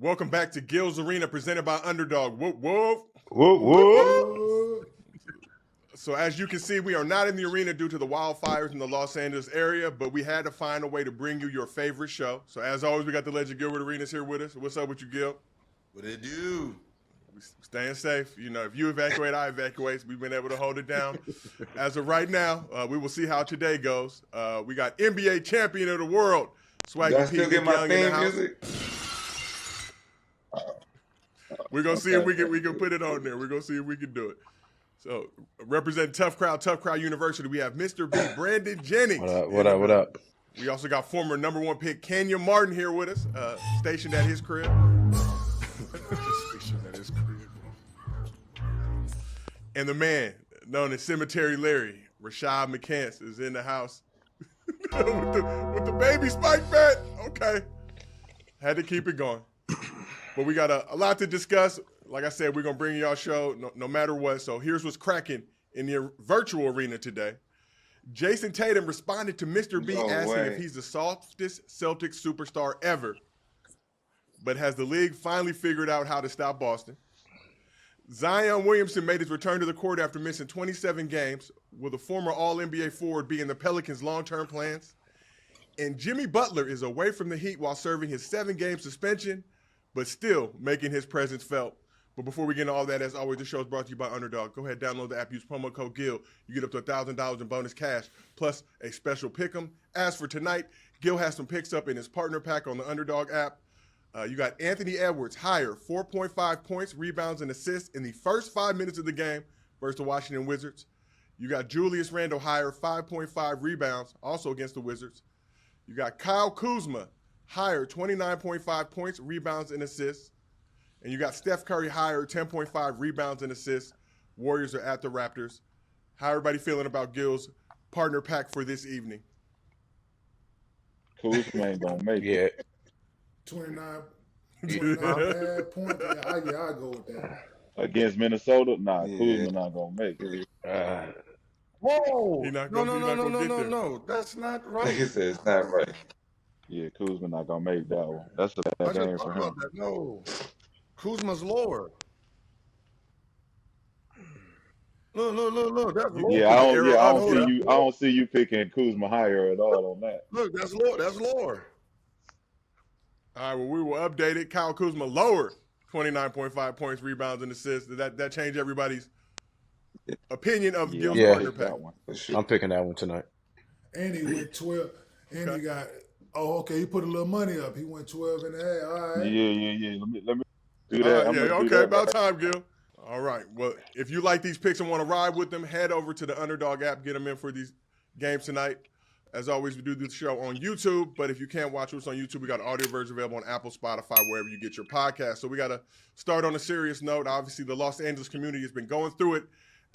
Welcome back to Gil's Arena, presented by Underdog. Whoop, whoop. Whoop, whoop. So as you can see, we are not in the arena due to the wildfires in the Los Angeles area, but we had to find a way to bring you your favorite show. So as always, we got the legend Gilbert Arenas here with us. What's up with you, Gil? What it do? We staying safe. You know, if you evacuate, I evacuate. We've been able to hold it down. As of right now, we will see how today goes. We got NBA champion of the world, Swaggy I still get my theme music? We're gonna see if we can put it on there. We're gonna see if we can do it. So, representing Tough Crowd University, we have Mr. B, Brandon Jennings. What up? We also got former number one pick Kenya Martin here with us, stationed at his crib. And the man known as Cemetery Larry, Rashad McCants, is in the house with the baby spike bat. Okay, had to keep it going. But we got a lot to discuss. Like I said, we're going to bring y'all a show no matter what. So here's what's cracking in the virtual arena today. Jayson Tatum responded to Mr. B asking if he's the softest Celtics superstar ever. But has the league finally figured out how to stop Boston? Zion Williamson made his return to the court after missing 27 games, with a former All-NBA forward being the Pelicans' long-term plans. And Jimmy Butler is away from the Heat while serving his 7-game suspension, but still making his presence felt. But before we get into all that, as always, the show is brought to you by Underdog. Go ahead, download the app, use promo code GIL. You get up to $1,000 in bonus cash, plus a special pick'em. As for tonight, Gil has some picks up in his partner pack on the Underdog app. You got Anthony Edwards higher, 4.5 points, rebounds, and assists in the first 5 minutes of the game versus the Washington Wizards. You got Julius Randle higher, 5.5 rebounds, also against the Wizards. You got Kyle Kuzma higher, 29.5 points, rebounds, and assists. And you got Steph Curry higher, 10.5 rebounds and assists. Warriors are at the Raptors. How everybody feeling about Gil's partner pack for this evening? Kuzma ain't gonna make it. 29 bad points. Yeah, I'll go with that. Against Minnesota? Nah, Kuzma not gonna make it. Whoa! No. That's not right. He said it's not right. Yeah, Kuzma not gonna make that one. That's a bad game for him. No. Kuzma's lower. Look. That's lower. Yeah, I don't see you picking Kuzma higher at all on that. Look, that's lower. All right, well, we will update it. Kyle Kuzma lower, 29.5 points, rebounds, and assists. Did that change everybody's opinion of Gil's partner pack? I'm picking that one tonight. And he went 12. And he got, he put a little money up. He went 12 and a half. All right. Yeah. Let me do that. Okay, about time, Gil. All right. Well, if you like these picks and want to ride with them, head over to the Underdog app. Get them in for these games tonight. As always, we do this show on YouTube, but if you can't watch us on YouTube, we got an audio version available on Apple, Spotify, wherever you get your podcast. So we got to start on a serious note. Obviously, the Los Angeles community has been going through it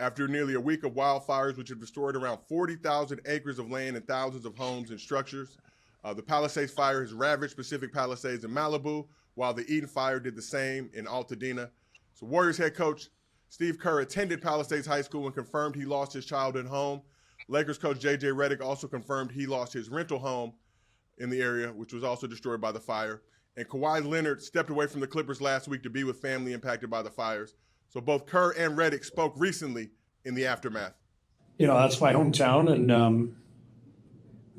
after nearly a week of wildfires, which have destroyed around 40,000 acres of land and thousands of homes and structures. The Palisades fire has ravaged Pacific Palisades in Malibu, while the Eden fire did the same in Altadena. So Warriors head coach Steve Kerr attended Palisades High School and confirmed he lost his childhood home. Lakers coach J.J. Redick also confirmed he lost his rental home in the area, which was also destroyed by the fire. And Kawhi Leonard stepped away from the Clippers last week to be with family impacted by the fires. So both Kerr and Redick spoke recently in the aftermath. You know, that's my hometown, and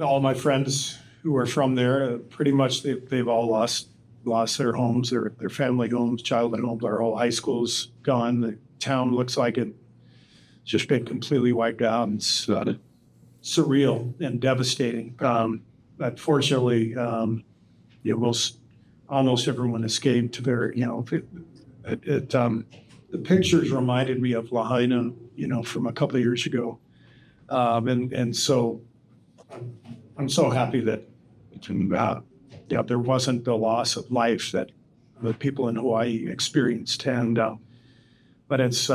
all my friends who are from there, pretty much they've all lost their homes, their family homes, childhood homes. Our whole high school's gone. The town looks like it's just been completely wiped out. It's surreal and devastating. But fortunately, almost everyone escaped. The pictures reminded me of Lahaina, from a couple of years ago. And so I'm so happy that there wasn't the loss of life that the people in Hawaii experienced. But it's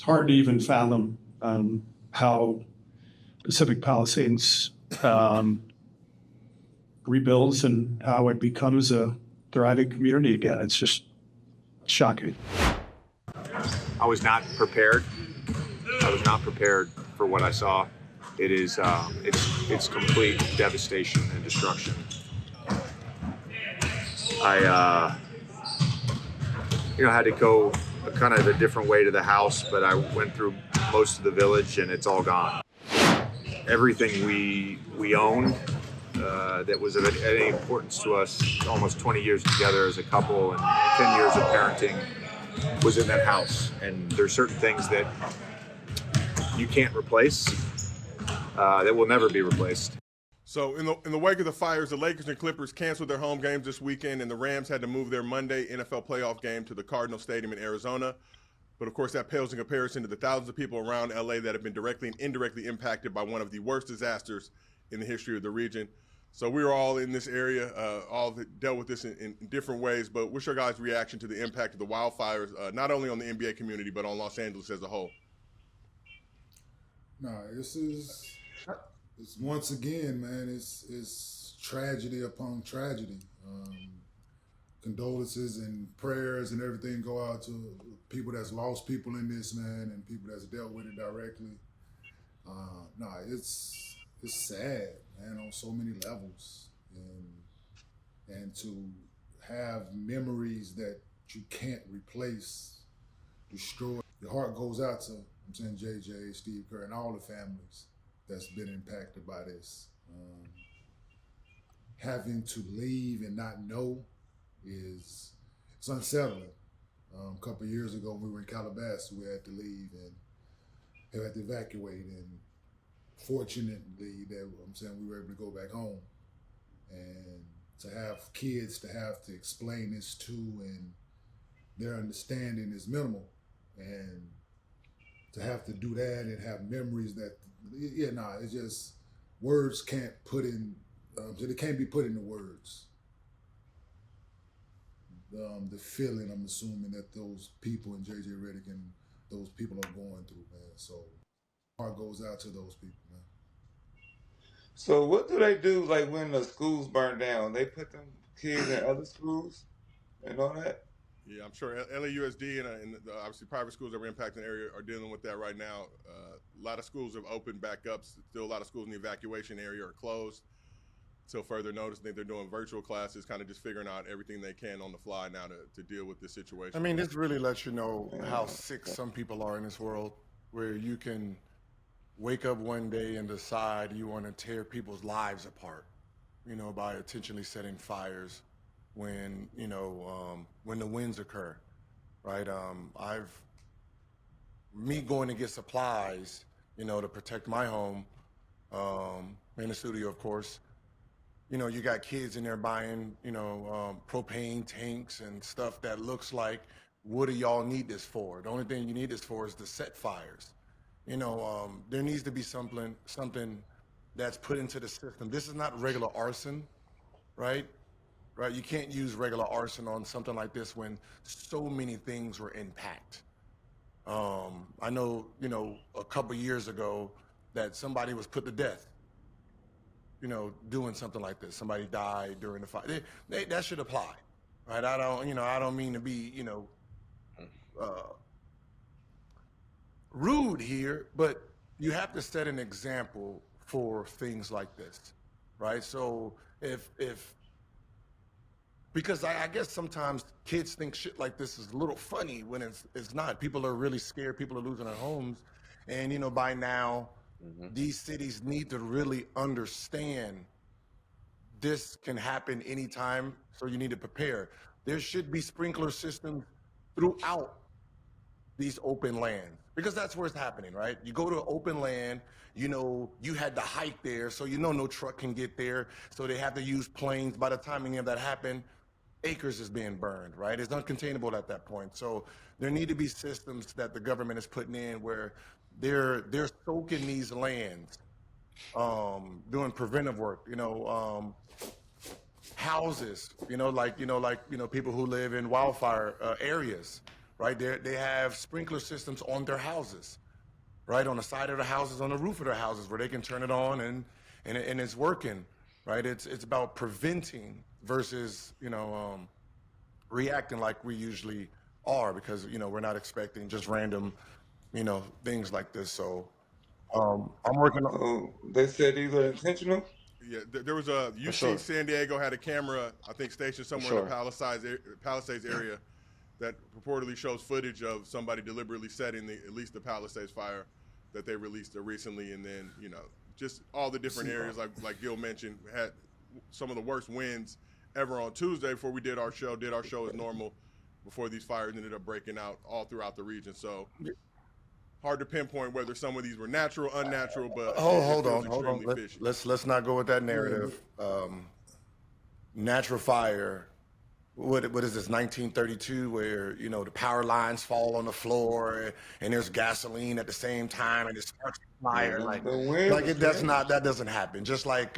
hard to even fathom how Pacific Palisades rebuilds and how it becomes a thriving community again. It's just shocking. I was not prepared. For what I saw. It is it's complete devastation and destruction. I had to go kind of a different way to the house, but I went through most of the village and it's all gone. Everything we owned that was of any importance to us, almost 20 years together as a couple and 10 years of parenting, was in that house. And there's certain things that you can't replace, that will never be replaced. So in the wake of the fires, the Lakers and Clippers canceled their home games this weekend, and the Rams had to move their Monday NFL playoff game to the Cardinal Stadium in Arizona. But of course, that pales in comparison to the thousands of people around LA that have been directly and indirectly impacted by one of the worst disasters in the history of the region. So we were all in this area, all dealt with this in different ways. But what's your guys' reaction to the impact of the wildfires, not only on the NBA community, but on Los Angeles as a whole? No, it's once again, man, it's tragedy upon tragedy. Condolences and prayers and everything go out to people that's lost people in this, man, and people that's dealt with it directly. It's sad, man, on so many levels, and to have memories that you can't replace, destroy. Your heart goes out to, I'm saying, JJ, Steve Kerr, and all the families that's been impacted by this. Having to leave and not know it's unsettling. A couple of years ago, we were in Calabasas. We had to leave and had to evacuate. And fortunately, we were able to go back home. And to have kids to have to explain this to, and their understanding is minimal. And to have to do that and have memories that, it's just words can't put in. It can't be put into words. The feeling, I'm assuming, that those people in JJ Redick and those people are going through, man. So heart goes out to those people, man. So what do they do, like, when the schools burn down? They put them kids in other schools and all that? Yeah, I'm sure LAUSD and obviously private schools that were impacted in the area are dealing with that right now. A lot of schools have opened back up. Still a lot of schools in the evacuation area are closed until further notice. I think they're doing virtual classes, kind of just figuring out everything they can on the fly now to deal with this situation. I mean, this really lets you know how sick some people are in this world, where you can wake up one day and decide you want to tear people's lives apart, by intentionally setting fires when the winds occur, right? Me going to get supplies, to protect my home, in the studio, of course. You got kids in there buying, propane tanks and stuff that looks like, what do y'all need this for? The only thing you need this for is to set fires. There needs to be something that's put into the system. This is not regular arson, right? Right? You can't use regular arson on something like this when so many things were impact. I know, a couple years ago that somebody was put to death, doing something like this. Somebody died during the fire. That should apply, right? I don't mean to be, rude here, but you have to set an example for things like this, right? So because I guess sometimes kids think shit like this is a little funny when it's not. People are really scared. People are losing their homes. And, by now, these cities need to really understand this can happen anytime, so you need to prepare. There should be sprinkler systems throughout these open lands, because that's where it's happening, right? You go to open land, you had to hike there, so no truck can get there, so they have to use planes. By the time any of that happened, acres is being burned, right? It's uncontainable at that point. So there need to be systems that the government is putting in where they're soaking these lands, doing preventive work, houses, people who live in wildfire areas, right? They have sprinkler systems on their houses, right? On the side of the houses, on the roof of their houses, where they can turn it on and it's working, right? It's about preventing versus, reacting like we usually are, because, we're not expecting just random, things like this. So I'm working on. They said these are intentional? Yeah, there was a UC sure. San Diego had a camera, I think, stationed somewhere in the Palisades area that purportedly shows footage of somebody deliberately setting at least the Palisades fire that they released recently, and then just all the different areas like Gil mentioned had some of the worst winds ever on Tuesday before we did our show as normal before these fires ended up breaking out all throughout the region. So hard to pinpoint whether some of these were natural, unnatural, but hold on. Fishy. Let's not go with that narrative. Natural fire. What is this, 1932, where the power lines fall on the floor and there's gasoline at the same time and it sparks a fire? That doesn't happen. Just like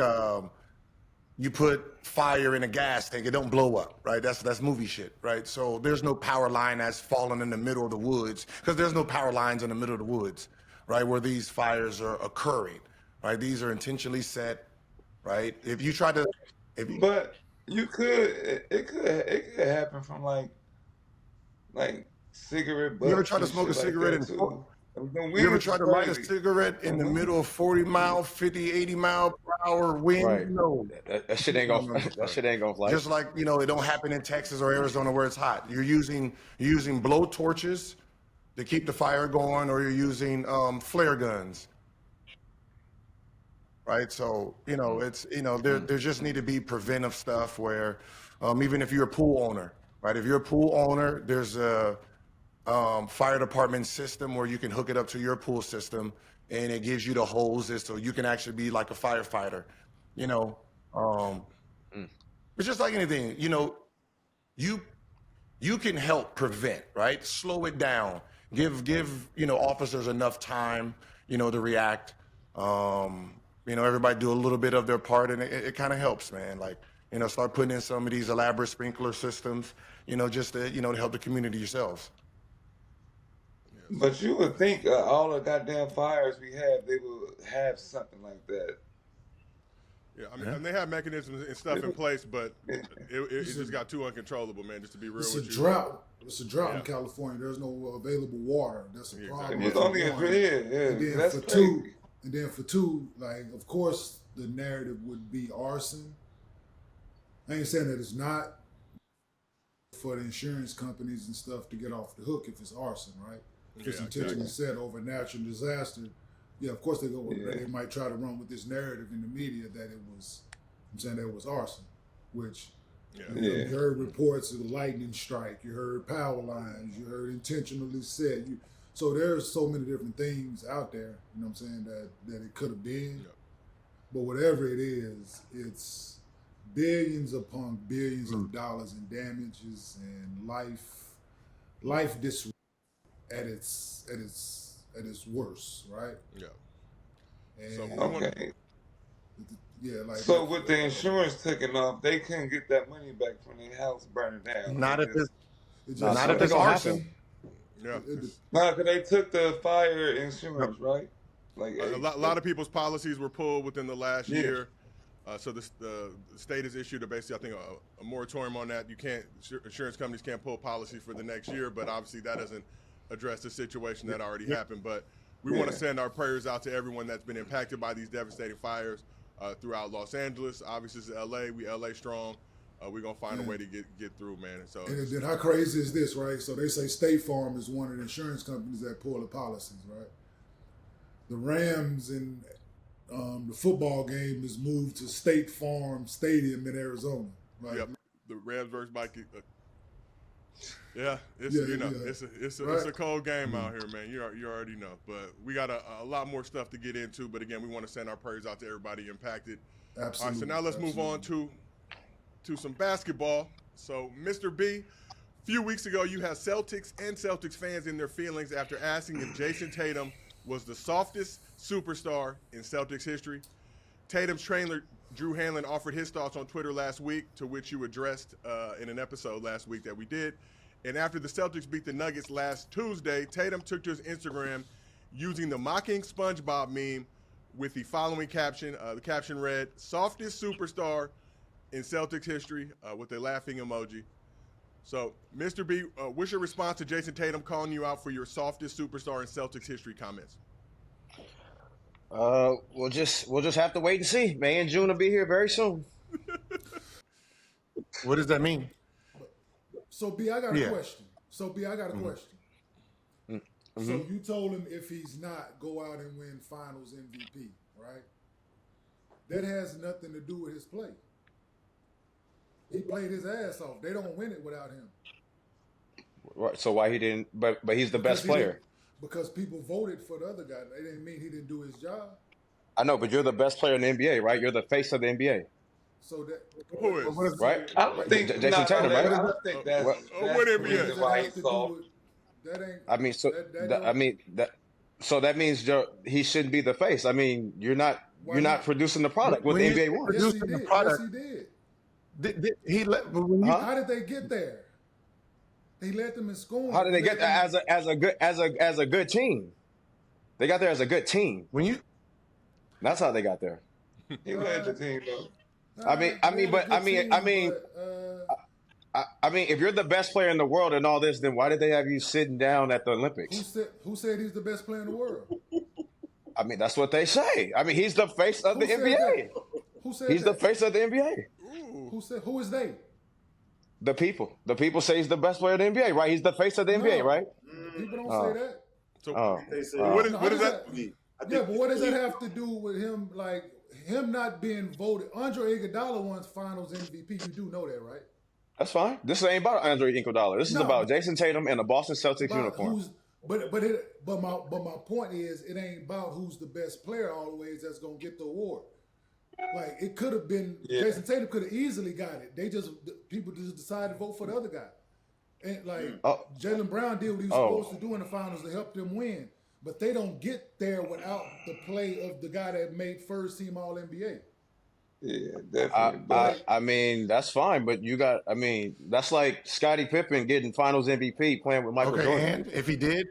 you put fire in a gas tank, it don't blow up, right? That's movie shit, right? So there's no power line that's fallen in the middle of the woods, because there's no power lines in the middle of the woods, right, where these fires are occurring, right? These are intentionally set, right? But it could happen from like cigarette butts. You ever try to smoke a cigarette You ever tried to light a cigarette in the middle of 40 mile, 50, 80 mile per hour wind? Right. No. That shit ain't gonna. That shit ain't gonna fly. Just like it don't happen in Texas or Arizona where it's hot. You're using blow torches to keep the fire going, or you're using flare guns. Right, so it's there just need to be preventive stuff where even if you're a pool owner, right? If you're a pool owner, there's a fire department system where you can hook it up to your pool system, and it gives you the hoses so you can actually be like a firefighter. It's just like anything. You can help prevent, right? Slow it down. Give officers enough time, to react. Everybody do a little bit of their part, and it kind of helps, man. Like, start putting in some of these elaborate sprinkler systems, just to, to help the community yourselves. But you would think all the goddamn fires we have, they would have something like that. Yeah, and they have mechanisms and stuff in place, but it just got too uncontrollable, man, just to be real with you. It's a drought in California. There's no available water. That's a problem. It's only And then for two, like, of course, the narrative would be arson. I ain't saying that it's not for the insurance companies and stuff to get off the hook if it's arson, right? If it's intentionally set over natural disaster. Yeah, of course they might try to run with this narrative in the media that it was arson, which you heard reports of a lightning strike, you heard power lines, you heard intentionally set. So there's so many different things out there, that it could have been. Yep. But whatever it is, it's billions upon billions of dollars in damages and life disruption at its worst, right? Yeah. And so with the insurance taken off, they couldn't get that money back from their house burning down. Not if it's arson. Yeah. Because they took the fire insurance, right? Like a lot of people's policies were pulled within the last year. So the state has issued basically, I think, a moratorium on that. Insurance companies can't pull policies for the next year, but obviously that doesn't address the situation that already happened. But we want to send our prayers out to everyone that's been impacted by these devastating fires throughout Los Angeles. Obviously, it's LA. We LA strong. We're going to find a way to get through, man. And then how crazy is this, right? So they say State Farm is one of the insurance companies that pull the policies, right? The Rams in the football game is moved to State Farm Stadium in Arizona, right? Yep. The Rams versus Vikings. It's a cold game out here, man. You already know. But we got a lot more stuff to get into. But again, we want to send our prayers out to everybody impacted. Absolutely. All right, so now let's move on to some basketball. So, Mr. B, a few weeks ago, you had Celtics and Celtics fans in their feelings after asking if Jayson Tatum was the softest superstar in Celtics history. Tatum's trainer, Drew Hanlon, offered his thoughts on Twitter last week, to which you addressed in an episode last week that we did. And after the Celtics beat the Nuggets last Tuesday, Tatum took to his Instagram using the mocking SpongeBob meme with the following caption. The caption read, "Softest superstar in Celtics history," with a laughing emoji. So, Mr. B, what's your response to Jayson Tatum calling you out for your softest superstar in Celtics history comments? We'll just have to wait and see. May and June will be here very soon. What does that mean? So, B, I got a question. So, B, I got a question. Mm-hmm. So you told him if he's not, go out and win Finals MVP, right? That has nothing to do with his play. He played his ass off. They don't win it without him. Right. So why he didn't? But he's the best Because player. Because people voted for the other guy. They didn't mean he didn't do his job. I know, but you're the best player in the NBA, right? You're the face of the NBA, So that Who is? right? I don't think Jason Tatum, right? I don't think that's What the NBA? reason why he's soft. That ain't. I mean, so that that, don't- I mean that. So that means he shouldn't be the face. I mean, you're not producing the product what the When NBA you- wants. Yes, he producing the did. product. Yes, he did. He let. but when you- Huh? How did they get there? He led them in scoring. How did they get there as a good team? They got there as a good team. When you That's how they got there. He led the team though. I mean, if you're the best player in the world and all this, then why did they have you sitting down at the Olympics? Who said he's the best player in the world? I mean, that's what they say. I mean, he's the face of the Who said NBA. that? Who said He's that? the face of the NBA. Who is they? The people. The people say he's the best player in the NBA, right? He's the face of the NBA, No. right? People don't Oh. say that. So They say, what is No, what is how that? does Yeah, but what does that have to do with him? Like him not being voted? Andre Iguodala won Finals MVP. You do know that, right? That's fine. This ain't about Andre Iguodala. This is No. about Jayson Tatum and the Boston Celtics About uniform. But my point is, it ain't about who's the best player always that's gonna get the award. Like it could have been Jayson Tatum could have easily got it. People just decided to vote for the other guy. And like Jaylen Brown did what he was supposed to do in the finals to help them win. But they don't get there without the play of the guy that made first team All NBA. Yeah, definitely. I mean, that's fine, but that's like Scottie Pippen getting Finals MVP playing with Michael okay, Jordan. and if he did,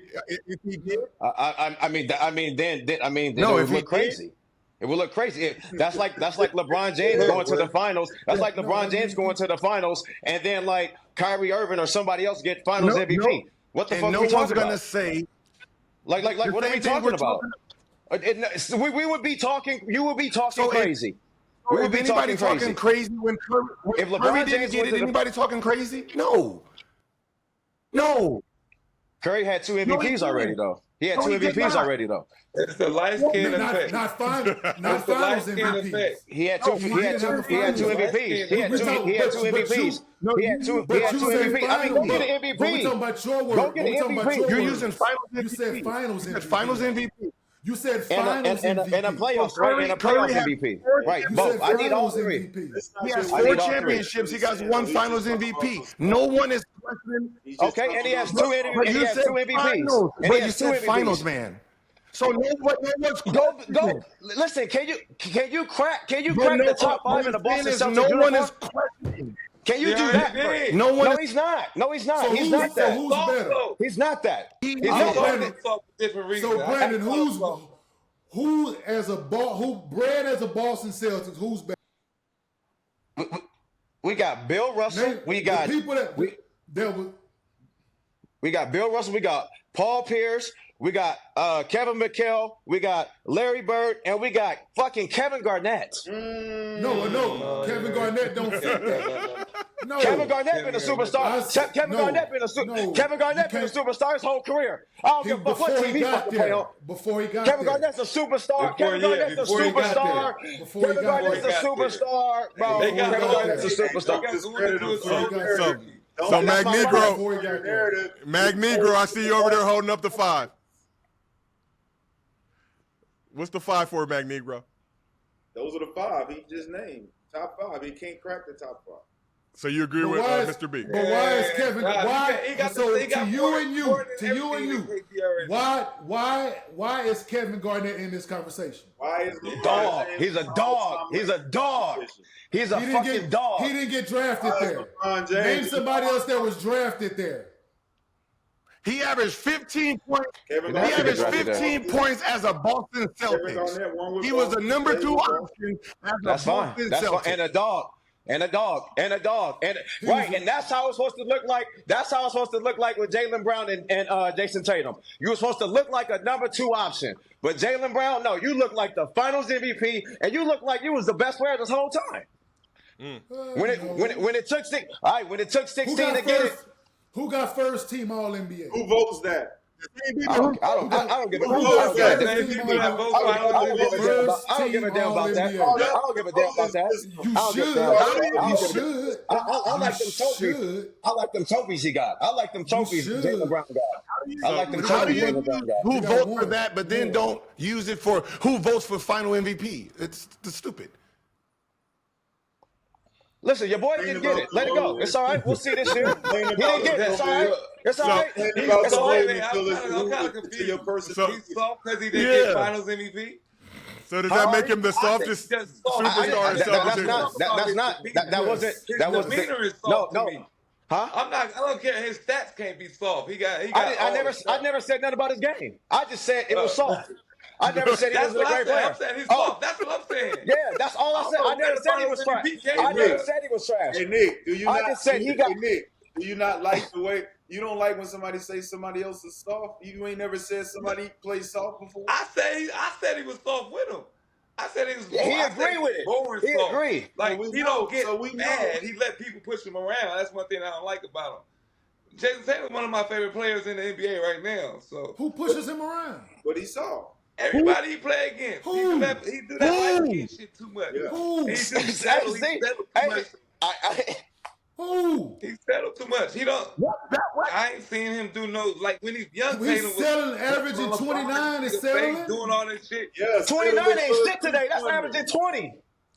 Then No, it if would he look crazy. It would look crazy. That's like LeBron James going to the finals. That's like LeBron James going to the finals, and then like Kyrie Irving or somebody else get Finals MVP. What the fuck and are no we one's talking gonna about? say Like what are we same thing talking we're about? We would be talking. You would be talking crazy. We would If be anybody talking crazy when If LeBron Curry James didn't get went it, to the- anybody talking crazy? No. Curry had two he MVPs already, didn't. though. He had No, two he did MVPs not. already, though. It's the light skin effect. Not finals It's the light skin MVPs. effect. He had two. No, He he had didn't two. have He had two finals. MVPs. He had We two. talking- He had but two you- MVPs. He had two. He But had you two said MVPs. I mean, go get an But we talking MVP. about your word. Go get But we an talking about MVP. your You're word. using finals You MVP. said finals You said MVP. finals MVP. You said And finals MVP. a playoffs, right? And a Curry playoffs had MVP. four- Right, You both. said I need all finals three. MVP. He has I four need all three. championships. He got one finals MVP. No one is questioning. Okay, and he has two. And But he you has said two MVPs. finals. And he But you has two said MVPs. finals, man. So no one's Go. questioning. Listen, can you crack But the top five in the what I'm Boston saying Celtics is no one uniform? is questioning. Can you do Yeah, that? he did. No one No, is. he's not. No, he's not. So He's who's- not so that. who's better? He's not that. He's I'm not talking that. for different reasons. So Brandon, who bred as a Boston Celtics? Who's better? We got Bill Russell. Name We the got people that was. we got Bill Russell. We got Paul Pierce. We got Kevin McHale. We got Larry Bird, and we got fucking Kevin Garnett. No, Kevin Garnett don't fit that. No, Kevin Garnett been a superstar. Kevin Garnett been a superstar his whole career. I don't give a fuck what team he fucking play on. Before he got Kevin there. Garnett's a superstar. Before Kevin Garnett's a he got superstar. there. Before he Kevin got Garnett's a there. superstar, bro. They got Kevin Garnett's a superstar. So Mag Negro, Before he got there. Mag Negro, I see you over there holding up the 5. What's the 5 for, Mag Negro? those are the 5 he just named. Top 5. He can't crack the top 5. So you agree with Mr. B? But why is Kevin? Why? He got So he got to you more- and you, more than to you and everything you, in KPRS. why is Kevin Garnett in this conversation? Why is LeBron Dog. James He's a the dog. all-time He's a dog. position? He's a He didn't fucking get. dog. He didn't get drafted there. LeBron James Name is somebody else that was drafted there. He averaged 15 points. Kevin He Garnett averaged drafted there. 15 points as a Boston Kevin Celtics. Garnett won with He was the Boston. number They 2 were option as That's a fine. Boston That's fine. Celtics. And a dog. And a dog. And a dog. And right. And that's how it's supposed to look like. That's how it's supposed to look like with Jaylen Brown and Jayson Tatum. You were supposed to look like a number 2 option. But Jaylen Brown, no, you look like the Finals MVP, and you look like you was the best player this whole time. When it took 16 Who got to get it. first? Who got first team All NBA? Who votes that? I don't give a Who damn votes about that? that. Same people that vote I don't give a damn about. First I don't give a team damn about that. All-NBA. I don't give a damn about that. You I don't give a should. damn about that. I You don't give a- should. I like them You trophies. should. I like them trophies he got. I like them trophies should. Jaylen Brown got. I like them How do trophies you Jaylen Brown got. who You got vote for one. that, but then don't use it for who votes for final MVP? It's stupid. Listen, your boy didn't get it. Let it go. It's all right. We'll see this year. He didn't get it. It's all right. It's all right. It's all right. I'm kind of confused. your person. He's soft because he didn't get Finals MVP. So does that make him the softest superstar in Celtics? That wasn't. Demeanor is soft to me. Huh? I don't care. His stats can't be soft. I never said nothing about his game. I just said it was soft. I never said he was a great player. I'm saying he's soft. That's what I'm saying. Yeah, that's all I said. I never said he was trash. I never said he was trash. Hey Nick, do you I not? just said he got. Hey, Nick, do you not like the way you don't like when somebody says somebody else is soft? You ain't never said somebody plays soft before. I said he was soft with him. I said he was. He agreed with it. Boring He soft. agreed. Like So we he know. don't get So we mad. know. He let people push him around. That's one thing I don't like about him. Jayson Tatum is one of my favorite players in the NBA right now. So Who pushes him around? But he soft. everybody he play against, he do that light skin shit too much. Yeah. Who? He settled too much. Who? He settled too much. He don't. I ain't seen him do no like when he's young. He's Tatum selling, averaging 29 and settling. doing all this shit. Yeah, 29 ain't shit today. That's averaging 20.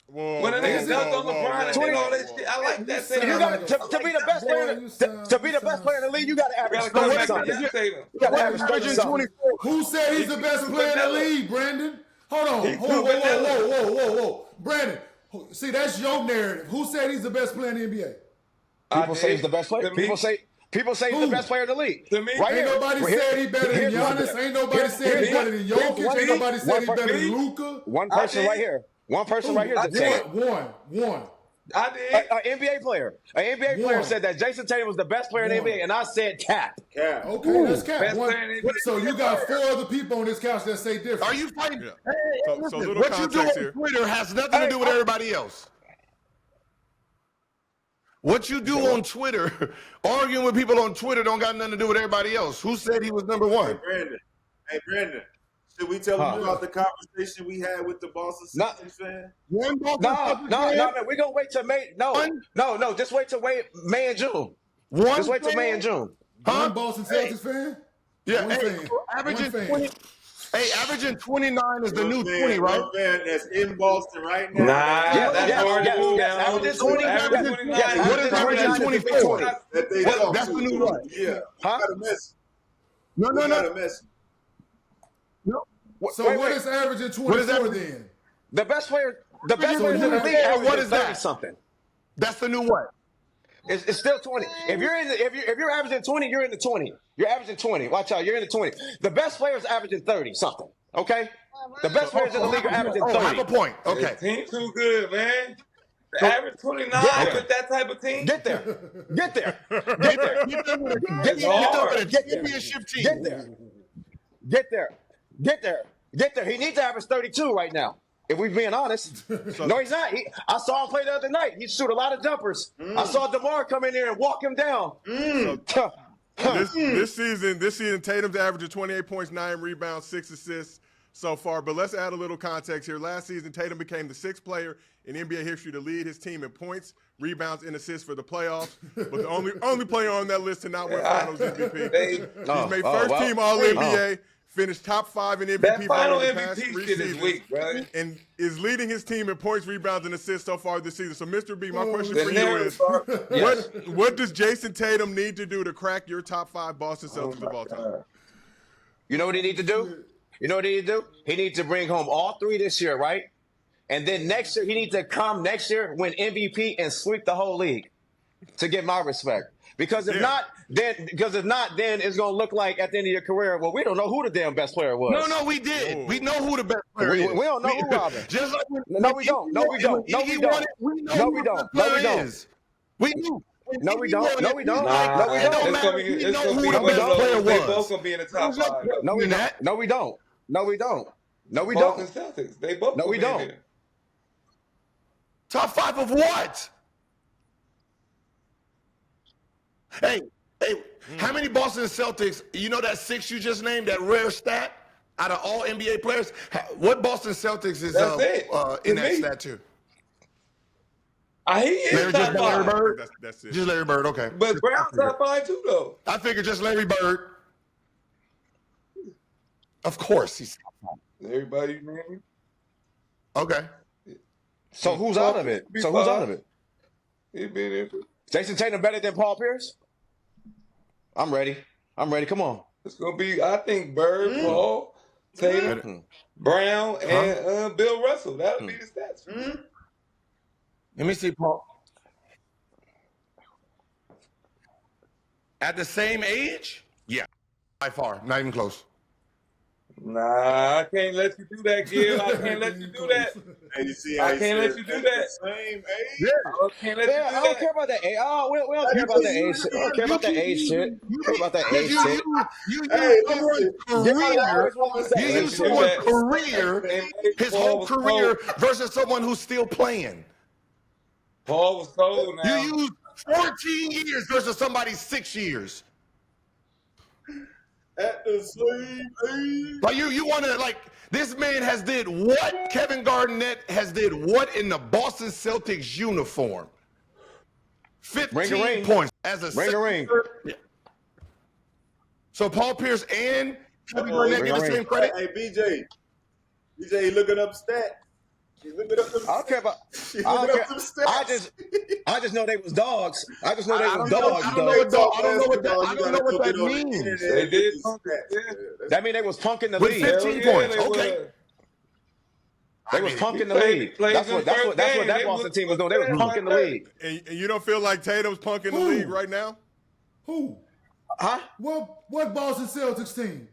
When a nigga dunked on LeBron and did all that shit, I like that. You You got to be the best player. To be the best player in the league, you got to average 30 something. You got to average 30 something. Who said he's the best player in the league, Brandon? Hold on. Whoa. Brandon, see, that's your narrative. Who said he's the best player in the NBA? People say he's the best player. People say he's the best player in the league. To me, Right Ain't here. nobody said he better than Giannis. Ain't nobody said he better than Jokic. Ain't nobody said he better than Luka. One person right here. One person right here that said it. One. I did. An NBA player. An NBA player said that Jayson Tatum was the best player in the NBA, and I said cap. Yeah. Okay, that's cap. Best One. player in the NBA. So you got 4 other people on this couch that say different. Are you fighting? Yeah. Hey, So listen, little what you do context on here. Twitter has nothing to do with everybody else. What you do on Twitter, arguing with people on Twitter, don't got nothing to do with everybody else. Who said he was number one? Hey Brandon, should we tell him about the conversation we had with the Boston Celtics fan? One No, we're gonna wait till May. No, just wait till May and June. One Just wait till fan? May and June. One Boston Celtics fan? Yeah, One hey, fan. averaging One fan. 20. Hey, averaging 29 is the new One 20, right? One fan that's in Boston right now. That's hard to do now. Averaging 20. Average 29. What is averaging 24? That they What- talk that's to. the new what? Yeah. Huh? Got a message. No. Got a message. So what is averaging 24 then? The best player in the league Yeah, what averages is that? 30 something. That's the new what? It's still 20. If you're averaging 20, you're in the 20. You're averaging 20. Watch out, you're in the 20. The best player's averaging 30 something. Okay? The best players in the league are averaging Oh, have 30. a point. Okay. Team too good, man. The average 29 with that type of team. Get there. Get there with a championship team. Get there. He needs to average 32 right now. If we're being honest. No, he's not. I saw him play the other night. He shoot a lot of jumpers. I saw DeMar come in there and walk him down. This season, Tatum's averaging 28 points, 9 rebounds, 6 assists so far. But let's add a little context here. Last season, Tatum became the 6th player in NBA history to lead his team in points, rebounds, and assists for the playoffs. But the only player on that list to not win Finals MVP. He's made first team All NBA. Finished top 5 in MVP That final voting the past MVP 3 shit is seasons, weak, bro. and is leading his team in points, rebounds, and assists so far this season. So, Mr. B, my question for you narrative is, what does Jayson Tatum need to do to crack your top 5 Boston Celtics of all time? You know what he need to do? He needs to bring home all 3 this year, right? And then next year, he needs to come next year, win MVP, and sweep the whole league to get my respect. Because if not, then it's gonna look like at the end of your career, well, we don't know who the damn best player was. No, we did. Oh. We know who the best player is. We don't know who, Robin. Just like No, we don't. No, we don't. No, we don't. No, we don't. No, we don't. We do. No, we don't. No, we don't. Nah, No, we don't. It's gonna be We know who who the the best player They was. both gonna be in the top 5. No, we don't. No, we don't. No, we don't. No, we Boston don't. Celtics. They both. No, we gonna be don't. in there. Top 5 of what? Hey, Hey, how many Boston Celtics, you know that 6 you just named, that rare stat out of all NBA players? What Boston Celtics is That's it. in To that me. stat too? He is top Just Larry 5. Bird? That's it. Just Larry Bird, okay. But Brown's top 5 too, though. I figured just Larry Bird. Of course he's top 5. Everybody, man. Okay. So who's out of it? So who's out of it? He been in. Jason Tatum better than Paul Pierce? I'm ready. Come on. It's gonna be, I think, Bird, Paul, Tatum, Brown, and Bill Russell. That'll be the stats. Let me see, Paul. At the same age? Yeah, by far, not even close. Nah, I can't let you do that, Gil. I can't let you do that. And you see how I he can't said let you do at that. the same age? I can't let you do Yeah, I don't that. care about that age. Oh, we don't care about that age shit. I don't care about that age shit. I don't care about that age shit. You use someone's career, his whole career, versus someone who's still playing. Paul was cold now. You use 14 years versus somebody's 6 years. At the same age. Like you want to, like, this man has did what? Kevin Garnett has did what in the Boston Celtics uniform? 15 points as a ring. Yeah. So Paul Pierce and Kevin Garnett get the same credit? Hey, BJ, he looking up stats. He's looking up them I don't care about. He's I looking don't up care. them stats. I just know they was dogs. I just know they was I dogs. don't know what that means. They did punk That mean they was punking the With league. 15 points, okay. They was punking the played- league. played That's them what that first game. Boston They was- team was doing. They was punking the league. And you don't feel like Tatum's punking the league right now? Who? Huh? What Boston Celtics team?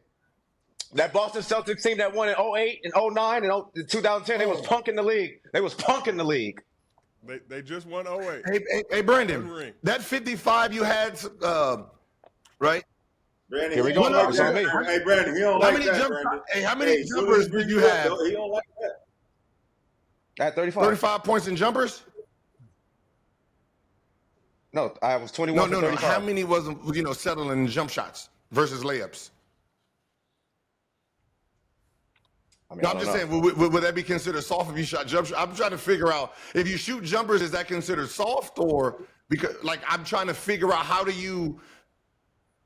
That Boston Celtics team that won in 08 and 09 and 2010, they was punking the league. They was punking the league. They just won 08. Hey, Brandon, One ring. that 55 you had, right? Brandon, Here we he go. don't like It's on that. me. Hey, Brandon, he don't How like many that, jump- Brandon. hey, how many as soon jumpers as he did you bring it have? up, He don't like that. At 35. 35 points in jumpers? No, I was 21 No. for 35. How many wasn't, settling jump shots versus layups? I mean, No, I I'm don't just know. saying, would that be considered soft if you shot jump shots? I'm trying to figure out, if you shoot jumpers, is that considered soft? Or, because, like, I'm trying to figure out, how do you,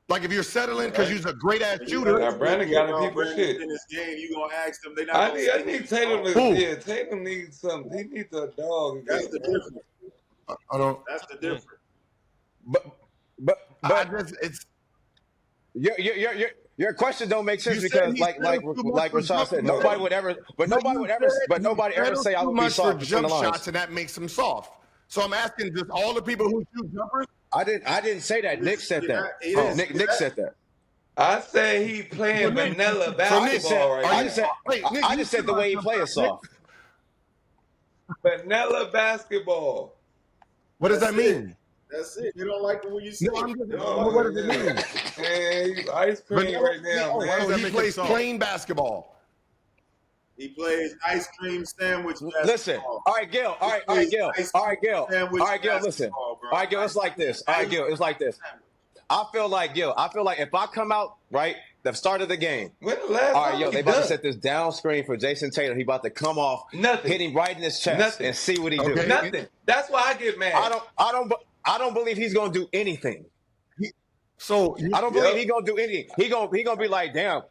like, if you're settling because you're a great-ass shooter. Now, Brandon got to people Brandon shit. in this game, you gonna ask them. They not I gonna need say Tatum to, Who? Tatum needs something. He needs a dog. That's the difference. I don't, That's the difference. But I just, it's, your question don't make sense You said because he like settled too much for Rashad said, jumpers. nobody would ever say I too would be much for soft between the jump lines. shots, and that makes them soft. So I'm asking, just all the people who shoot jumpers? I didn't say that. Nick said that. It is. Nick said that. I say he playing vanilla basketball right I now. just said I just said the way he plays soft. Vanilla basketball. What does that mean? That's it. You don't like it when you say No, I'm it. just, You don't like what it. does it mean? Man, he's ice cream right now, man. Oh, he plays plain basketball. He plays ice cream sandwich basketball. Listen, all right, Gil. All right, Gil. Listen. All right, Gil. It's like this. All right, Gil. It's like this. I feel like if I come out right the start of the game. When the last All right, time yo, he they about done? to set this down screen for Jayson Tatum. He about to come off, Nothing. hit him right in his chest, Nothing. and see what he do. Okay. Nothing. That's why I get mad. I don't believe he's gonna do anything. So I don't believe he's gonna do anything. He gonna be like, damn.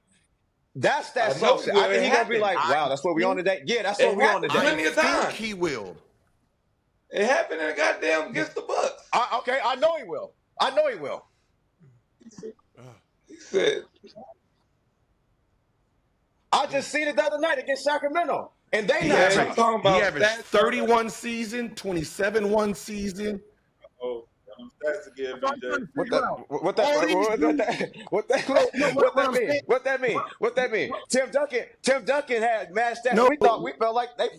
That's that I know soft shit. it I think he's gonna be happened. like, wow, that's what we on today. Yeah, that's It what we on happened. today. Plenty of time. think he will. It happened in the goddamn against the Bucks. Okay, I know he will. He said, I just seen it the other night against Sacramento, and they He not averaged- tough. talking about averaged stats. 31 season, 27 one season. Oh, that's again, BJ. What that mean? Tim Duncan had mad stats. No.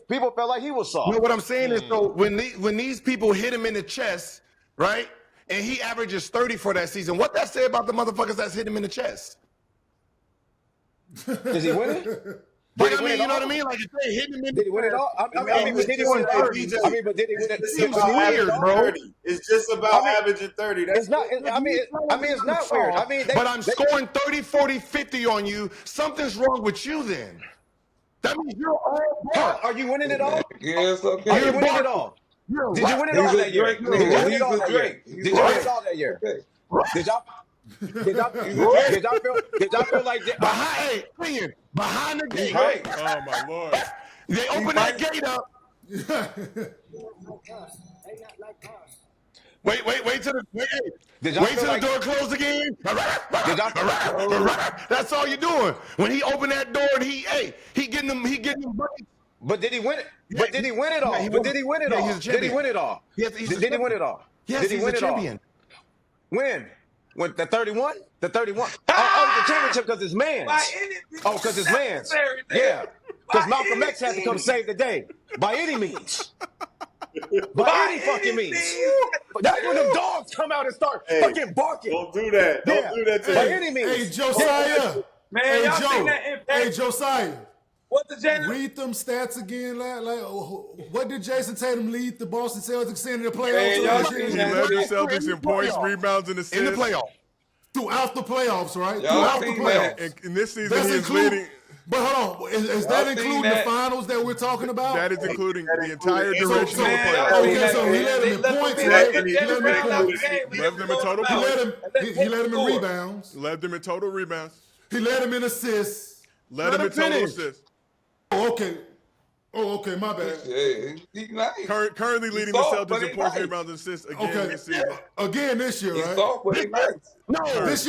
People felt like he was soft. No, what I'm saying is, so when these people hit him in the chest, right, and he averages 30 for that season, what that say about the motherfuckers that's hit him in the chest? Is he winning? But I mean, you know what I mean? Like, if they hit him in Did he win it all? I mean, but did he win it? But did he win it? It's Seems about weird, averaging bro. 30. It's just about averaging 30. That's It's not. I mean, it's not weird. I mean, but I'm scoring 30, 40, 50 on you. Something's wrong with you then. That means you're all Huh? Are you winning it all? Yes, okay. Are you winning it all? Did you win it all that year? Did you win it all that year? Did you win it all that year? Did y'all feel like behind the gate? Oh my Lord! They open that gate up. Wait till the door closed again. That's all you're doing. When he opened that door and he getting them buckets. But did he win it? But did he win it all? But did he win it all? Did he win it all? Did he win it all? Yes, he's a champion. When? When the 31? The 31. Oh, the championship because it's man's. Oh, because it's man's. Yeah. Because Malcolm X had to come save the day. By any means. By any fucking means. That's when them dogs come out and start fucking barking. Don't do that. Don't do that to By him. any means. Hey, Josiah. Man, Hey, y'all Joe. seen that impact? Hey, Josiah. What the Jalen? Read them stats again. Like, what did Jayson Tatum lead the Boston Celtics in the playoffs? Man, y'all last seen year? He that? led the Celtics in points, rebounds, and assists. In the playoffs. Throughout the playoffs, right? Y'all Throughout the seen playoffs. that? In this season, That's he is including. leading. But hold on, is that Y'all including seen the that? finals that we're talking about? That is including the entire So- duration of the Man, playoffs. y'all seen Okay, that, so he man. led him in Let them points, be right? like, He Jalen led him in Brown out the points. game. Left them in total He points. led him in rebounds. Led them in total rebounds. He led him in assists. Led them in total finish. assists. Oh, okay, my bad. Yeah, he nice. Currently leading the soft, Celtics but in he points, nice. rebounds, and assists again Okay, this season. again this year, He's right? soft, but he nice. No. This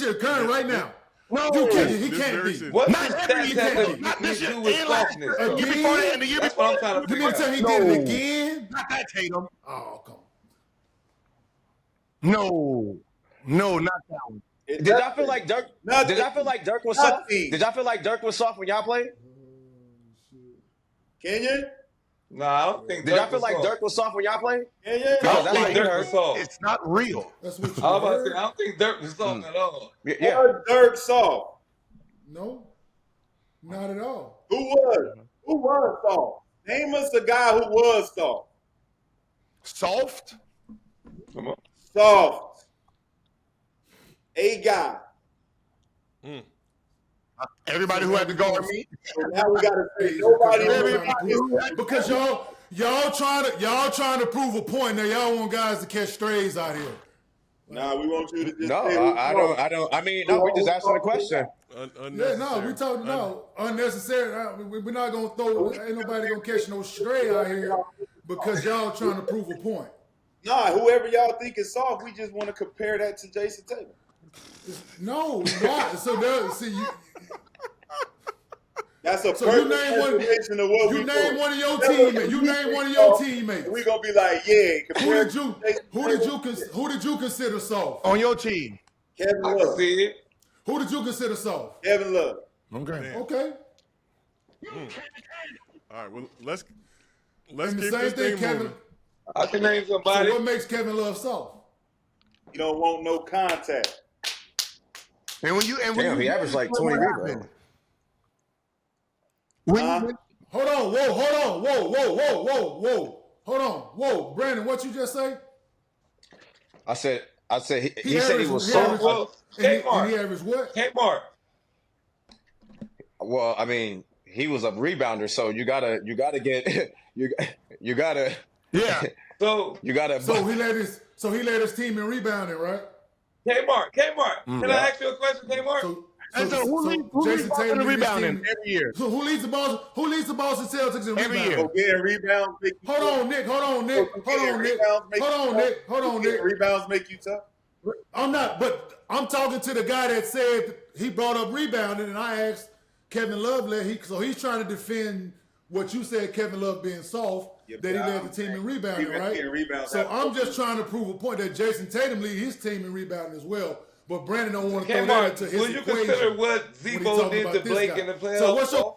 year, current right now. No. He This can't very be. season. What Not does every stats year. have Not to this year. do with And last softness? year. though? Year before that and the year That's before what I'm that. trying to You figure mean to tell out. me he did it again? Not that Tatum. Oh, come on. No, not that one. Did y'all feel like Dirk? Nothing. Did y'all feel like Dirk was soft? Nothing. Did y'all feel like Dirk was soft when y'all played? Kenyon? Nah, I don't think Did y'all Dirk feel was like soft. Dirk was soft when y'all played? Kenyon? I don't That's think what Dirk I was heard. soft. It's not real. That's what you I was about to heard? say, I don't think Dirk was soft at all. Yeah. Was Dirk soft? No, not at all. Who was? Who was soft? Name us a guy who was soft. Soft? Come on. Soft. A guy. Everybody who had to guard me. So now we gotta say nobody. Because y'all trying to prove a point. Now y'all want guys to catch strays out here. Nah, we want you to just No, say who I soft. don't. I mean, no, we just answering the question. Yeah, no, we talking unnecessary. We're not gonna throw. Ain't nobody gonna catch no stray out here because y'all trying to prove a point. Nah, whoever y'all think is soft, we just want to compare that to Jayson Tatum. No, why? So there, see you. That's a So you perfect name one. estimation of what You we name doing. one of your That's teammates. You what name we one of think your soft, teammates. We gonna be like, yeah. Who compare did you? to Jayson Tatum. Who did you consider soft? On your team. Kevin I can Love. see it. Who did you consider soft? Kevin Love. Okay. All right, well, let's And keep the this same thing, thing Kevin. moving. I can name So somebody. what makes Kevin Love soft? You don't want no contact. And when you Damn, he averaged like 20 rebounds. Hold on, whoa. Hold on, whoa. Brandon, what you just say? I said he said he was soft. Well, And he Kmart. averaged what? Kmart. Well, I mean, he was a rebounder, so you gotta get you gotta Yeah. So you gotta. So he led his team in rebounding, right? Kmart. Can I ask you a question, Kmart? And so who leads Jason Boston Tatum in leads his rebounding team- every year? So who leads the Boston Celtics in Every rebounding? year. So getting rebounds make you Hold on, Nick. Hold on, Nick. Rebounds make you tough. I'm not, but I'm talking to the guy that said he brought up rebounding, and I asked Kevin Love, so he's trying to defend what you said, Kevin Love being soft, Yeah, that he but led the team in rebounding, right? getting rebounds So out. I'm just trying to prove a point that Jayson Tatum lead his team in rebounding as well, but Brandon don't want to throw that into Kmart, his will you equation. consider what when he Zebo talking did about to this Blake guy. in the playoffs? So what's your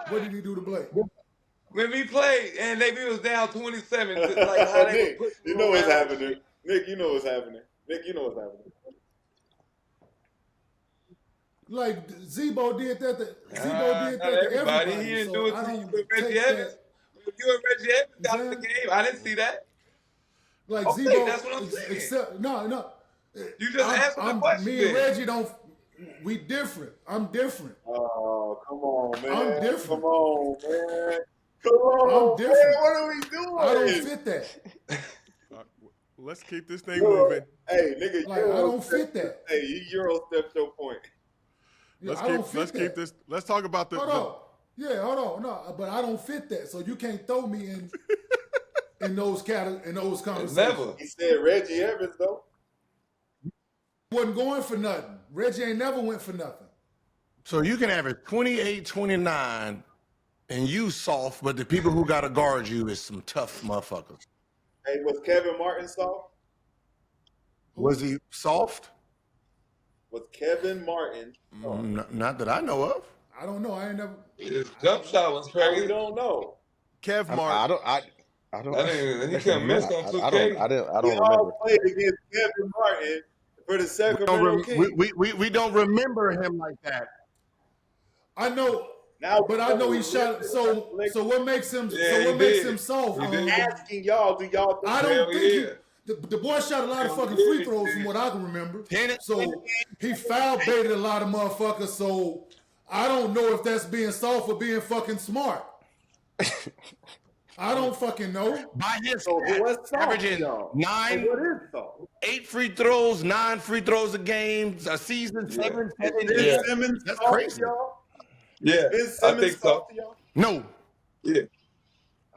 What did he do to Blake? when we played and they was down 27, like how they Nick, were pushing you know what's around. happening. Nick, you know what's happening. Nick, you know what's happening. Like Zebo did that. Zebo did Not that to everybody. everybody. He didn't So do it I to you don't with Reggie take Evans. that. You and Reggie Evans got in the Man. game. I didn't see that. Like Okay, Zebo, that's what I'm saying. except no. You just answered the question. Me and Reggie don't. We different. I'm different. Oh, come on, man. I'm different. Come on, man. Come on, I'm different. man. What are we doing? I don't fit that. Let's keep this thing moving. Hey, nigga, Like I don't fit that. Hey, you Euro stepped your point. Yeah, Let's keep this. Let's talk about the. Hold on. Yeah, hold on. No, but I don't fit that. So you can't throw me in those conversations. Never. He said Reggie Evans though. Wasn't going for nothing. Reggie ain't never went for nothing. So you can average 28, 29, and you soft, but the people who got to guard you is some tough motherfuckers. Hey, was Kevin Martin soft? Was he soft? Was Kevin Martin soft? Not that I know of. I don't know. I ain't never. His jump shot was We crazy. don't know. Kev Martin. I don't. He couldn't miss on 2K. I don't We remember. all played against Kevin Martin for the Sacramento Kings. We don't remember him like that. I know. Now, But I know he shot. So what makes him? Yeah, so what he makes did. him soft? He did. asking y'all, do y'all think I don't Hell think yeah. the boy shot a lot of fucking free throws from what I can remember. So he foul baited a lot of motherfuckers. So I don't know if that's being soft or being fucking smart. I don't fucking know. By his so? What's soft, averaging y'all? So 9, what is soft? 8 free throws, 9 free throws a game, a season, 7. Is Simmons That's soft, crazy. y'all? Yeah, Is I Simmons think so. soft to y'all? No. Yeah.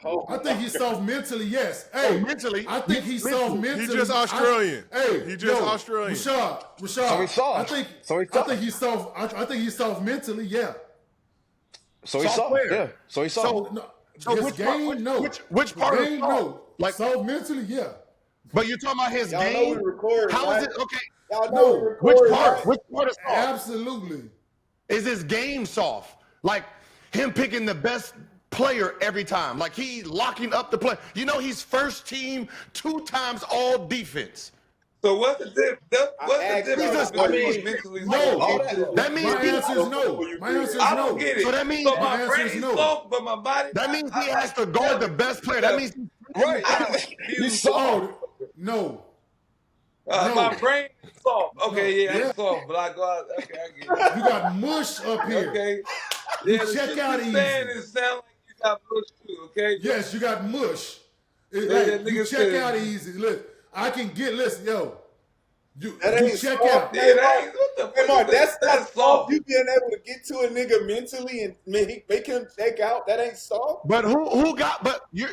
Oh, I think he's soft mentally, yes. Hey, mentally. I think he's soft mentally. He just Australian. He just Australian. Rashad. So he's soft. I think he's soft. I think he's soft mentally, yeah. So he's Soft soft. player. Yeah. So he's soft. So, no, So his which game, part- no. which part His of game, soft? no. Like- Soft mentally, yeah. But you're talking about his y'all know game? we record, How is right? it? Okay. Y'all know No. we record, Which part? right? Which part is soft? Absolutely. Is his game soft? Like him picking the best player every time. Like he locking up the play. You know he's first team 2 times all defense. So what's the difference? What's the asked difference y'all- between mentally No. soft? That means My he, answer is no. My answer is I no. don't get it. So that means- so My my answer is brain's no. soft, but my body. that means he has to guard the best player. That means Right. You soft. Oh, no. My brain is soft. Okay, yeah, Yeah. I'm soft, but I go out. Okay, I get it. You got mush up here. Okay. Yeah, the check shit out you easy. saying is sound like you got bush too. Okay. Yes, you got mush. It, Yeah, like, that you nigga check said- out easy. Look, I can get, listen, yo. You That ain't check soft. out. Yeah, that ain't, what the Hey, fuck Mark, is that? that's not soft. You being able to get to a nigga mentally and make him check out, that ain't soft. But who got? But you're.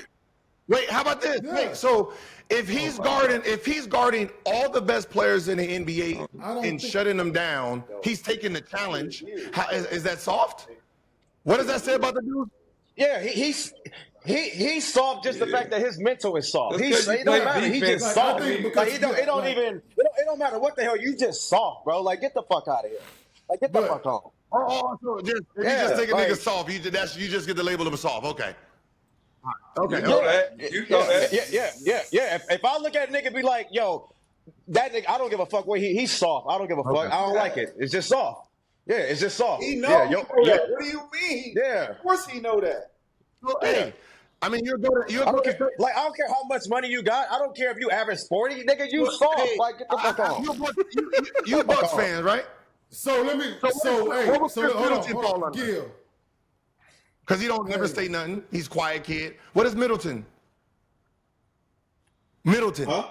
Wait, how about this? Yeah. Wait, so if he's guarding all the best players in the NBA I don't and think- shutting them down, he's taking the challenge. How, is that soft? What does that say about the dude? Yeah, he's soft. Just the fact that his mental is soft. That's 'cause you It don't play matter. He defense. just Like, I soft. think Like because- it don't like- even. It don't matter what the hell. You just soft, bro. Like get the fuck out of here. Like get the But- fuck on. Oh, so if you Yeah, just take a like- nigga soft, you just get the label of a soft. Okay. Okay. You know that. You know that. Yeah. If I look at a nigga and be like, yo, that nigga, I don't give a fuck where he's soft. I don't give a fuck. I don't like it. It's just soft. Yeah, it's just soft. He knows Yeah, that. What do you mean? Yeah. Of course he know that. Well, hey, I mean, you're going to. I don't care. Like I don't care how much money you got. I don't care if you average 40, nigga. You soft. Hey, Like get the fuck on. You Bucks fans, right? So let me, what was Chris Middleton fall hold on. under? Gil. Because he don't never say nothing. He's a quiet kid. What is Middleton? Middleton. Huh?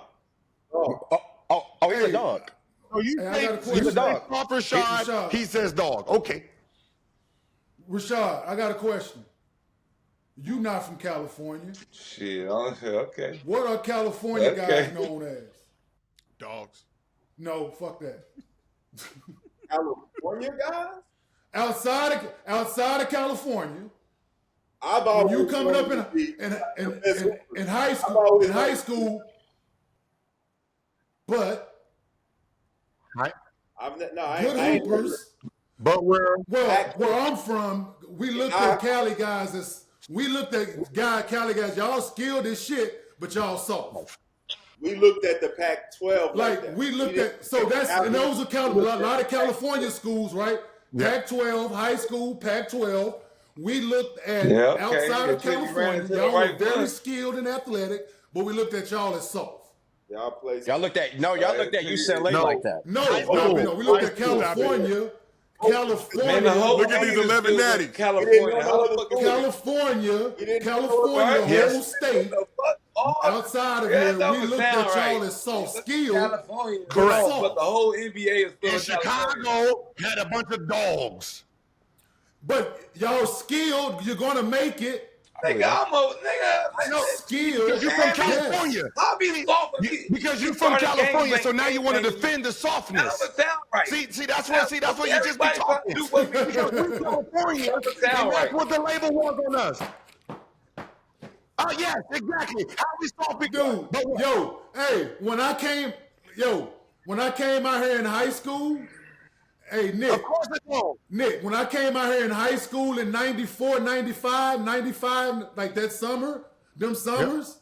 Oh, he's a dog. So you Hey, I say got a you question. say Dog. soft Rashad, Rashad. he says dog. Okay. Rashad, I got a question. You not from California. Shit. Okay. What are California Okay. guys known as? Dogs. No, fuck that. California guys? Outside of California, I've when always you coming up wanted to be- in high school, always in high school, but I good ain't hoopers. But we're Well, where I'm from, we look at Cali guys as We looked at Cali guys, y'all skilled as shit, but y'all soft. We looked at the Pac-12 Like that. we looked at, so that's, and those are a lot of California schools, right? Pac-12, high school, Pac-12. We looked at outside of California, y'all were very skilled and athletic, but we looked at y'all as soft. Y'all looked at UCLA like that. No, we looked at California. Look at these 11 natties. California, whole state. Outside of here, we looked at y'all as soft skilled. California, but the whole NBA is full And of Chicago had a bunch of dogs. But y'all skilled, you're gonna make it. Skilled. You're from California. Because you're from California, so now you want to defend the softness. That doesn't sound right. See, that's what you just be talking. Because we're California, and that's what the label was on us. Oh yes, exactly. How we soft people? Dude, when I came out here in high school, hey, Nick. Of course it won't. Nick, when I came out here in high school in 94, 95, like that summer, them summers,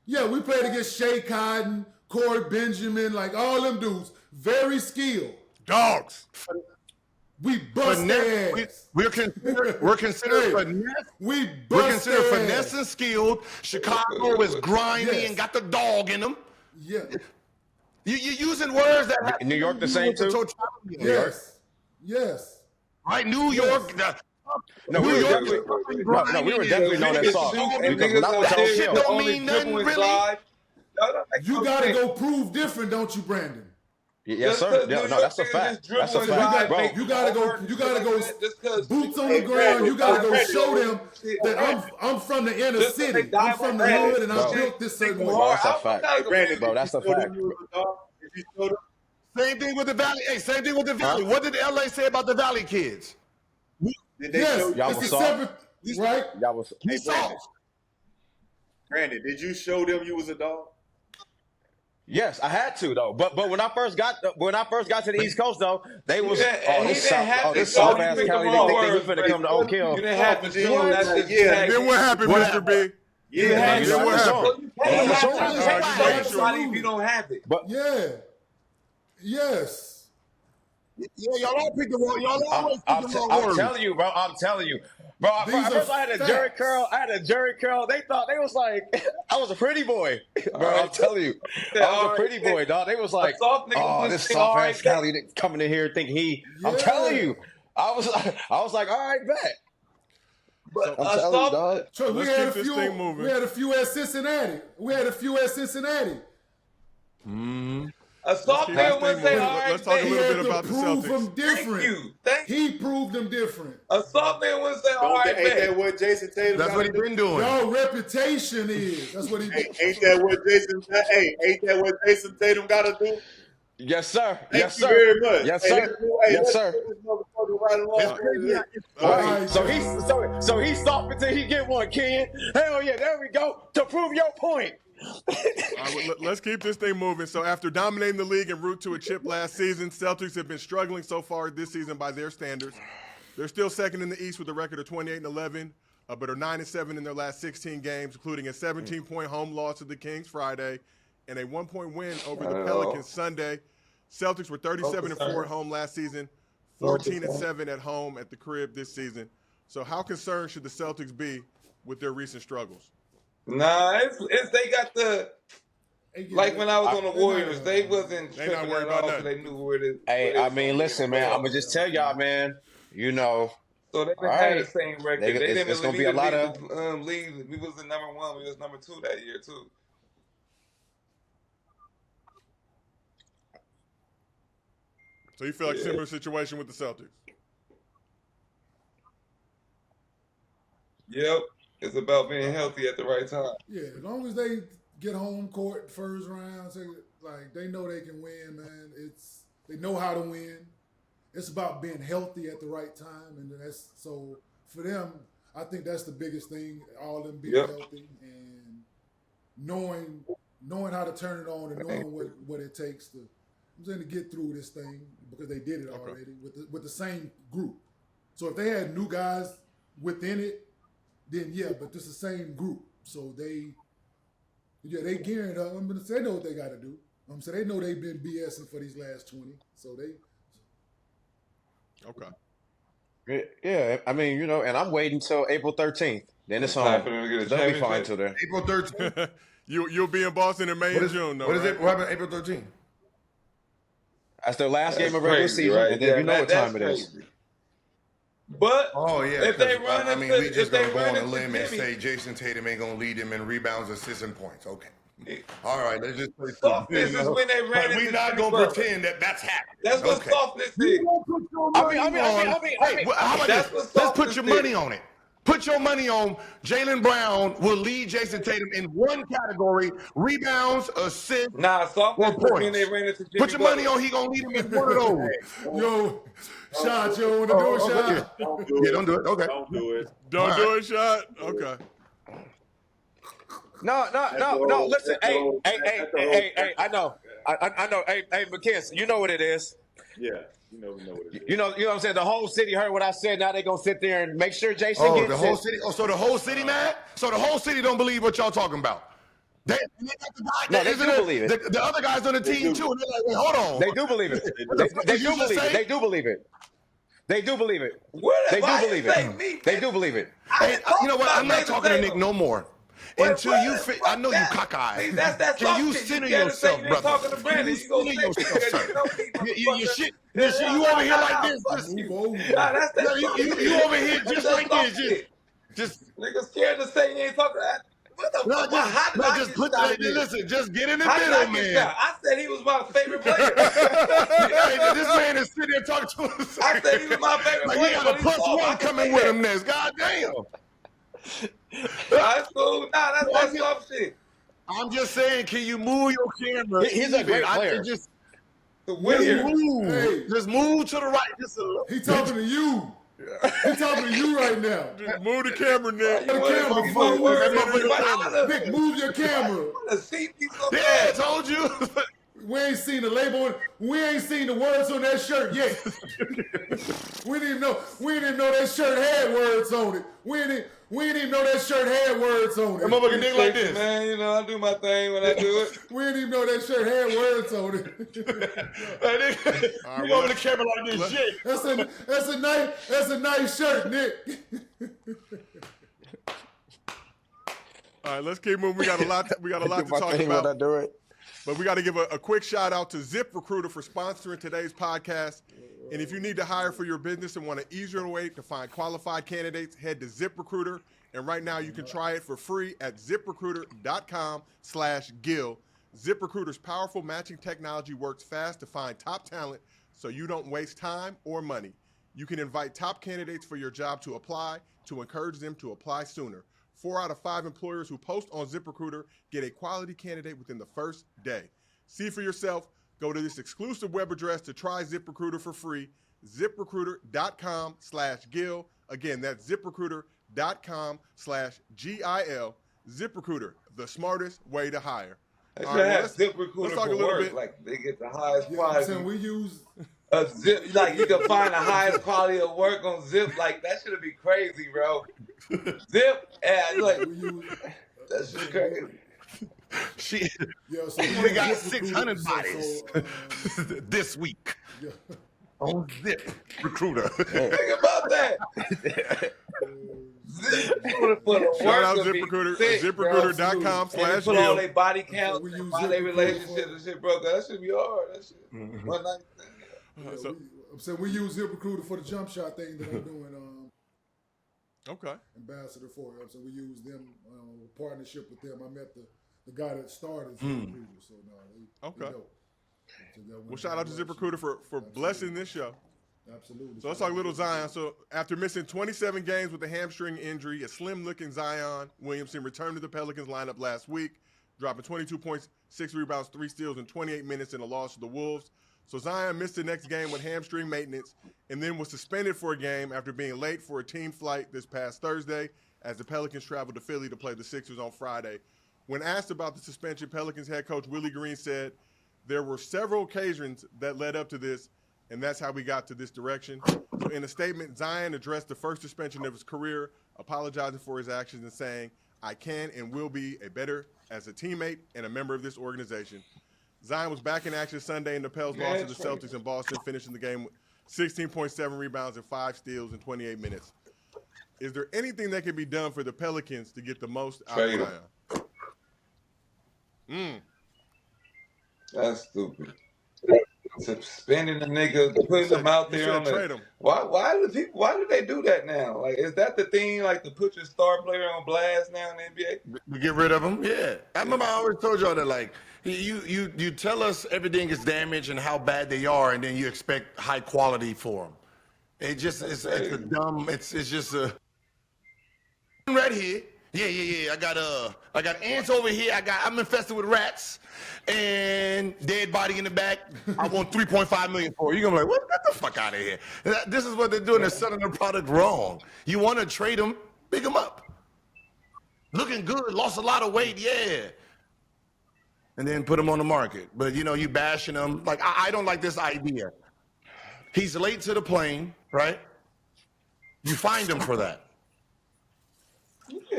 we played against Shea Cotton, Corey Benjamin, like all them dudes. Very skilled. Dogs. We bust their ass. We're considered finesse. We're considered finesse and skilled. Chicago is grimy and got the dog in them. Yeah. You're using words that have New York the same too? Yes. Right, New York. We were definitely known as soft. That shit don't mean nothing, really. You got to go prove different, don't you, Brandon? Yes, sir. No, that's a fact. That's a fact, bro. You gotta go boots on the ground. You gotta go show them that I'm from the inner city. I'm from the hood, and I built this certain way. That's a fact, bro. That's a fact. Same thing with the Valley. Hey, same thing with the Valley. What did LA say about the Valley kids? Yes, it's a separate, right? Y'all was Brandon, did you show them you was a dog? Yes, I had to though. But when I first got to the East Coast though, they was this soft ass Cali. They think they was finna come to Oak Hill. You didn't have to show that. Then what happened, Mr. B? Yeah, you know what happened? Somebody if you don't have it. But yes. Yeah, y'all all pick the wrong. Y'all always pick the wrong words. I'm telling you, bro. First I had a Jerry curl. They thought they was like I was a pretty boy, bro. I'm telling you, I was a pretty boy, dog. They was like, oh, this soft ass Cali coming in here thinking he. I'm telling you, I was like, all right, bet. But I'm telling you, dog. So we had a few at Cincinnati. A soft man would say, all right, let's talk a little bit about the Celtics. Thank you. He proved them different. A soft man would say, all right, ain't that what Jayson Tatum? That's what he been doing. Y'all reputation is. That's what he. Ain't that what Jayson Tatum got to do? Yes, sir. Thank you very much. Yes, sir. Yes, sir. Right. So he's soft until he get one, Ken. Hell yeah, there we go. To prove your point. All right, let's keep this thing moving. So after dominating the league en route to a chip last season, Celtics have been struggling so far this season by their standards. They're still second in the East with a record of 28-11, but are 9-7 in their last 16 games, including a 17-point home loss to the Kings Friday and a 1-point win over the Pelicans Sunday. Celtics were 37-4 at home last season, 14-7 at home at the crib this season. So how concerned should the Celtics be with their recent struggles? Nah, it's they got like when I was on the Warriors, they wasn't They not tripping worried at about all nothing. because they knew where it is. Hey, I mean, listen, man. I'm gonna just tell y'all, man. You know, So they didn't All have right. the same record. They- They it's didn't gonna really be a lot lead. We was the number one. We was number two that year too. So you feel like similar situation with the Celtics? Yep. It's about being healthy at the right time. Yeah, as long as they get home court first round, like they know they can win, man. They know how to win. It's about being healthy at the right time, and that's so for them. I think that's the biggest thing. All of them being healthy and knowing how to turn it on and knowing what it takes to get through this thing because they did it already with the same group. So if they had new guys within it, then yeah, but this is the same group. So they gearing up. I'm gonna say they know what they got to do. So they know they've been BSing for these last 20. So they. Okay. Yeah, I mean, and I'm waiting until April 13th. Then it's Time on. for them to get a They'll be fine championship. till then. April 13th. You'll be in Boston in May and June, though. What is right? it? What happened April 13th? That's their last That's game of regular crazy, season, right? and then Yeah, you know what that's time it is. crazy. But Oh yeah. if they 'cause, run I into, mean, we if just they gonna go run on a into limb and Jimmy, say Jayson Tatum ain't gonna lead them in rebounds, assists, and points. Okay. All right, let's just play softness is when they ran But into we not Jimmy gonna Butler. pretend that that's happening. That's what softness is. Hey, how about That's this? what Let's put softness your is. money on it. Put your money on Jaylen Brown will lead Jayson Tatum in one category: rebounds, assists, Nah, or softness is when points. they ran into Jimmy Put your money on he gonna lead him in one of those. Yo, shot, you want to do it, shot? Yeah, don't do it. Okay. Don't do it. Don't do it, shot. Okay. No. Listen, hey. I know. Hey, McKiss, you know what it is. Yeah, you know what it is. You know what I'm saying. The whole city heard what I said. Now they gonna sit there and make sure Jason Oh, gets the whole it. city. Oh, so the whole city mad? So the whole city don't believe what y'all talking about. They got the guy. No, they do believe it. The other guys on the team too. And they're like, wait, hold on. They do believe it. They do believe it. They do believe it. They do believe it. They do believe it. They do believe it. Hey, you know what? I'm not talking to Nick no more. Until you fit, I know you cockeyed. That's Can you soft shit. center You can't say yourself, you ain't brother? talking to Can Brandon. you You gonna center say yourself, sir? You over here like this. Move over. Nah, that's that. You over here just like this. Just Niggas scared to say you ain't talking. What the fuck? just put that. Listen, just get in the How did middle, I get man. that? I said he was my favorite player. Hey, this man is sitting there talking to himself. I said he was my favorite Like player. he got but a he's plus soft. I one can coming say with that. him next. God damn. That's cool. Nah, that's soft shit. I'm just saying, can you move your camera? He's a great player. Just Weird. move. Hey. Just move to the right. Just a little. He talking to you. He talking to you right now. Just move the camera, Nick. The camera, You fool. worried That motherfucker about Nick, move your camera. the seat be so Yeah, I bad. told you. We ain't seen the label. We ain't seen the words on that shirt yet. We didn't know that shirt had words on it. We didn't even know that shirt had words on That it. motherfucker Nick like this. Man, you know, I do my thing when I do it. We didn't even know that shirt had words on it. Hey, Nick, right, you over the camera like this shit. That's a nice shirt, Nick. All right, let's keep moving. We got a lot to talk about. do it. But we got to give a quick shout out to ZipRecruiter for sponsoring today's podcast. And if you need to hire for your business and want an easier way to find qualified candidates, head to ZipRecruiter. And right now you can try it for free at ziprecruiter.com/Gil. ZipRecruiter's powerful matching technology works fast to find top talent so you don't waste time or money. You can invite top candidates for your job to apply to encourage them to apply sooner. 4 out of 5 employers who post on ZipRecruiter get a quality candidate within the first day. See for yourself. Go to this exclusive web address to try ZipRecruiter for free, ziprecruiter.com/Gil. Again, that's ziprecruiter.com/GIL. ZipRecruiter, the smartest way to hire. They All should right, have let's ZipRecruiter talk a for little work. bit. Like they get the highest You know what I'm saying? quality. We use Zip, like you can find the highest quality of work on Zip. Like that should be crazy, bro. Zip, and like we use that should be crazy. Shit. yeah, so We got use 600 ZipRecruiter, bodies this week yeah. on ZipRecruiter. Think about that. ZipRecruiter for the Shout out work would be ZipRecruiter, sick, bro. And they put all ziprecruiter.com/Gil. their body count, We use why their ZipRecruiter relationship for- and shit broke. That should be hard. That shit. One night thing. So- I'm saying we use ZipRecruiter for the jump shot thing that I'm doing. Okay. Ambassador for it. So we use them partnership with them. I met the guy that started ZipRecruiter. So no, they Okay. dope. So that Well, went shout out to down. ZipRecruiter for blessing this show. Absolutely. So let's talk a little Zion. So after missing 27 games with a hamstring injury, a slim-looking Zion Williamson returned to the Pelicans lineup last week, dropping 22 points, 6 rebounds, 3 steals in 28 minutes in a loss to the Wolves. So Zion missed the next game with hamstring maintenance and then was suspended for a game after being late for a team flight this past Thursday as the Pelicans traveled to Philly to play the Sixers on Friday. When asked about the suspension, Pelicans head coach Willie Green said there were several occasions that led up to this, and that's how we got to this direction. So in a statement, Zion addressed the first suspension of his career apologizing for his actions and saying, "I can and will be a better as a teammate and a member of this organization." Zion was back in action Sunday in the Pels lost to the Celtics in Boston, finishing the game with 16.7 rebounds and 5 steals in 28 minutes. Is there anything that can be done for the Pelicans to get the most out of Zion? That's stupid. Suspending the nigga, putting him out there on trade the. him. Why do they do that now? Like, is that the thing? Like, to put your star player on blast now in the NBA? To get rid of him? Yeah. I remember I always told y'all that, like, you tell us everything is damaged and how bad they are, and then you expect high quality for them. It's a dumb. It's just a. Right here. Yeah. I got ants over here. I'm infested with rats and dead body in the back. I want $3.5 million for it. You're gonna be like, what? Get the fuck out of here. This is what they're doing. They're selling their product wrong. You want to trade them, pick them up. Looking good, lost a lot of weight, yeah. And then put them on the market. But you bashing them. Like, I don't like this idea. He's late to the plane, right? You find him for that.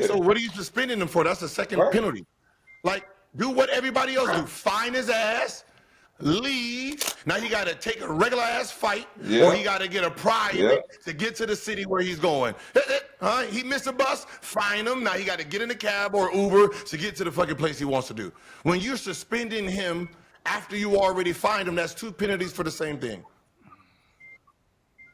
So what are you suspending him for? That's a second penalty. Like, do what everybody else do. Find his ass, leave. Now he got to take a regular ass fight, or he got to get a private to get to the city where he's going. He missed a bus, find him. Now he got to get in a cab or Uber to get to the fucking place he wants to do. When you're suspending him after you already find him, that's 2 penalties for the same thing.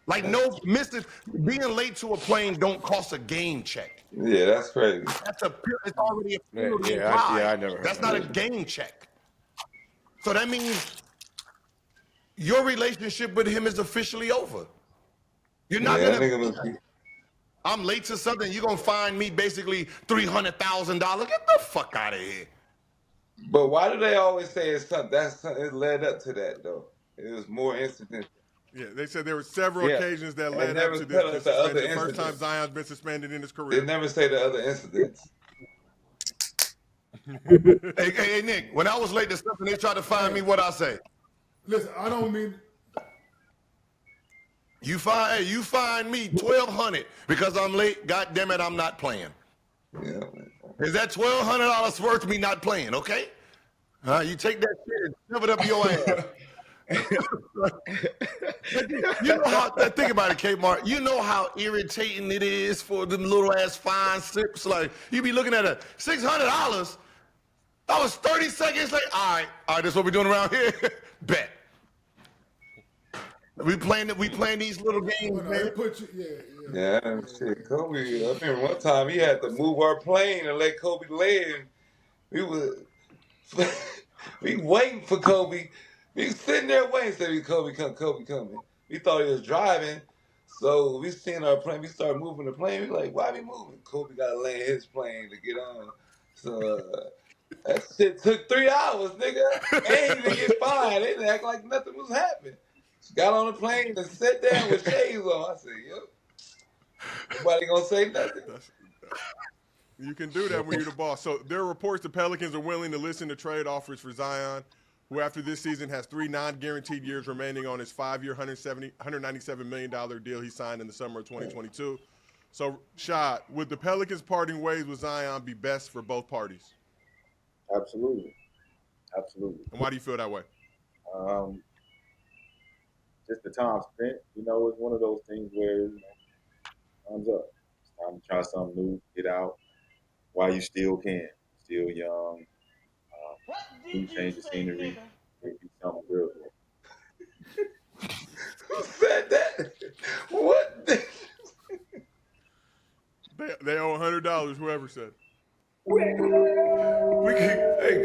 Like, being late to a plane don't cost a game check. Yeah, that's crazy. It's already a penalty. I never heard That's not a game check. So that means your relationship with him is officially over. You're not gonna. I'm late to something. You're gonna find me basically $300,000. Get the fuck out of here. But why do they always say it's something? It led up to that though. It was more incidents. Yeah, they said there were several occasions that led up to this. The first time Zion's been suspended in his career. They never say the other incidents. Hey, Nick, when I was late to something, they tried to find me, what I say? Listen, I don't mean... You find me $1,200 because I'm late. God damn it, I'm not playing. Yeah. Is that $1,200 worth me not playing, okay? You take that shit and shove it up your ass. Think about it, Kmart. You know how irritating it is for them little ass fine sips. Like, you be looking at a $600. I was 30 seconds late. All right, that's what we're doing around here. Bet. We playing these little games, man. Yeah, shit. Kobe, I remember one time he had to move our plane and let Kobe land. We waiting for Kobe. We was sitting there waiting, said Kobe coming. We thought he was driving, so we seen our plane. We started moving the plane. We like, why we moving? Kobe got to land his plane to get on. So that shit took 3 hours, nigga. They ain't even get fined. They didn't act like nothing was happening. Got on the plane and sat down with shades on. I said, yep. Nobody gonna say nothing. You can do that when you're the boss. So there are reports the Pelicans are willing to listen to trade offers for Zion, who after this season has 3 non-guaranteed years remaining on his 5-year, $197 million deal he signed in the summer of 2022. So, Shad, would the Pelicans parting ways with Zion be best for both parties? Absolutely. And why do you feel that way? Just the time spent, it's one of those things where, time's up. It's time to try something new, get out while you still can. Still young. New change of scenery, maybe something real good. Who said that? What? They owe $100, whoever said.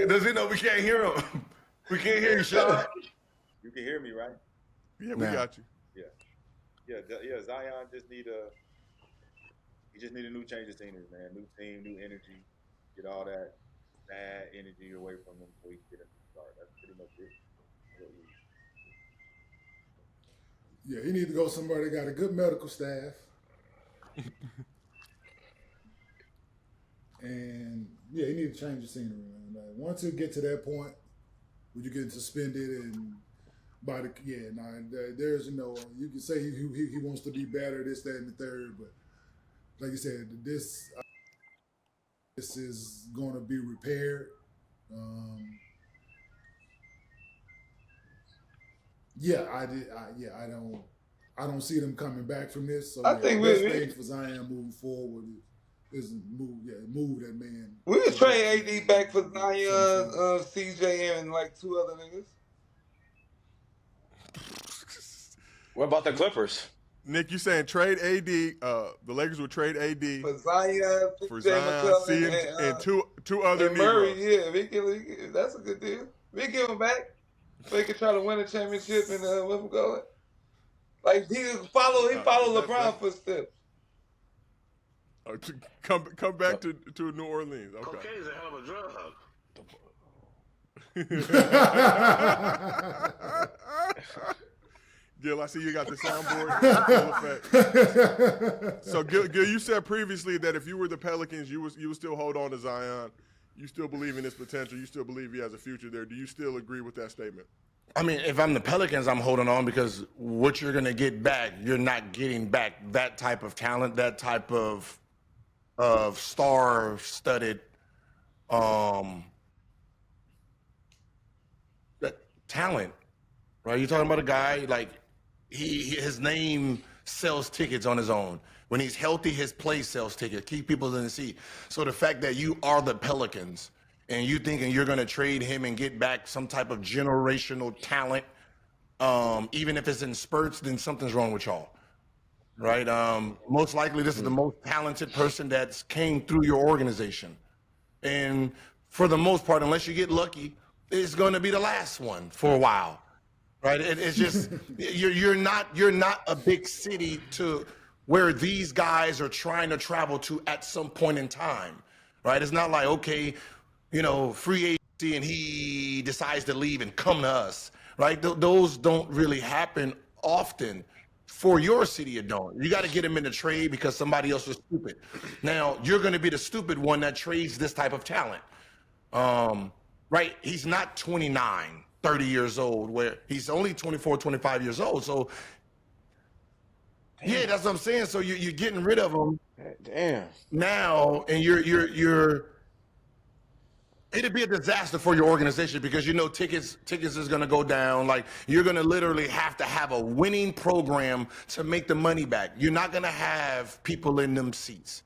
Does he know we can't hear him? We can't hear you, Sean. You can hear me, right? Yeah, we got you. Yeah. Zion just need a new change of scenery, man. New team, new energy. Get all that bad energy away from him before he can get a new start. That's pretty much it. Yeah, he needs to go somewhere that got a good medical staff. And he needs to change the scenery, man. Like, once you get to that point where you're getting suspended and there's you can say he wants to be better, this, that, and the third, but like you said, this is going to be repaired. I don't see them coming back from this. So I think the best thing for Zion moving forward is move that man. We could trade AD back for Zion, CJ, and like 2 other niggas. What about the Clippers? Nick, you saying trade AD? The Lakers would trade AD For Zion, C, and two other and Murray. Negroes. Yeah, that's a good deal. We give him back. So he can try to win a championship and where we going. Like he follow LeBron footsteps. Come back to New Orleans. Okay. Cocaine's a hell of a drug. Gil, I see you got the soundboard. So, Gil, you said previously that if you were the Pelicans, you would still hold on to Zion. You still believe in his potential. You still believe he has a future there. Do you still agree with that statement? I mean, if I'm the Pelicans, I'm holding on because what you're going to get back, you're not getting back that type of talent, that type of star-studded talent, right? You're talking about a guy like his name sells tickets on his own. When he's healthy, his play sells tickets, keep people in the seat. So the fact that you are the Pelicans and you thinking you're going to trade him and get back some type of generational talent, even if it's in spurts, then something's wrong with y'all, right? Most likely this is the most talented person that's came through your organization. And for the most part, unless you get lucky, it's going to be the last one for a while, right? It's just, you're not a big city to where these guys are trying to travel to at some point in time, right? It's not like, okay, free agency and he decides to leave and come to us, right? Those don't really happen often. For your city, you don't. You got to get him in the trade because somebody else was stupid. Now, you're going to be the stupid one that trades this type of talent, right? He's not 29, 30 years old, where he's only 24, 25 years old. So, yeah, that's what I'm saying. So you're getting rid of him. Damn. Now, and you're it'd be a disaster for your organization because tickets is going to go down. Like you're going to literally have to have a winning program to make the money back. You're not going to have people in them seats.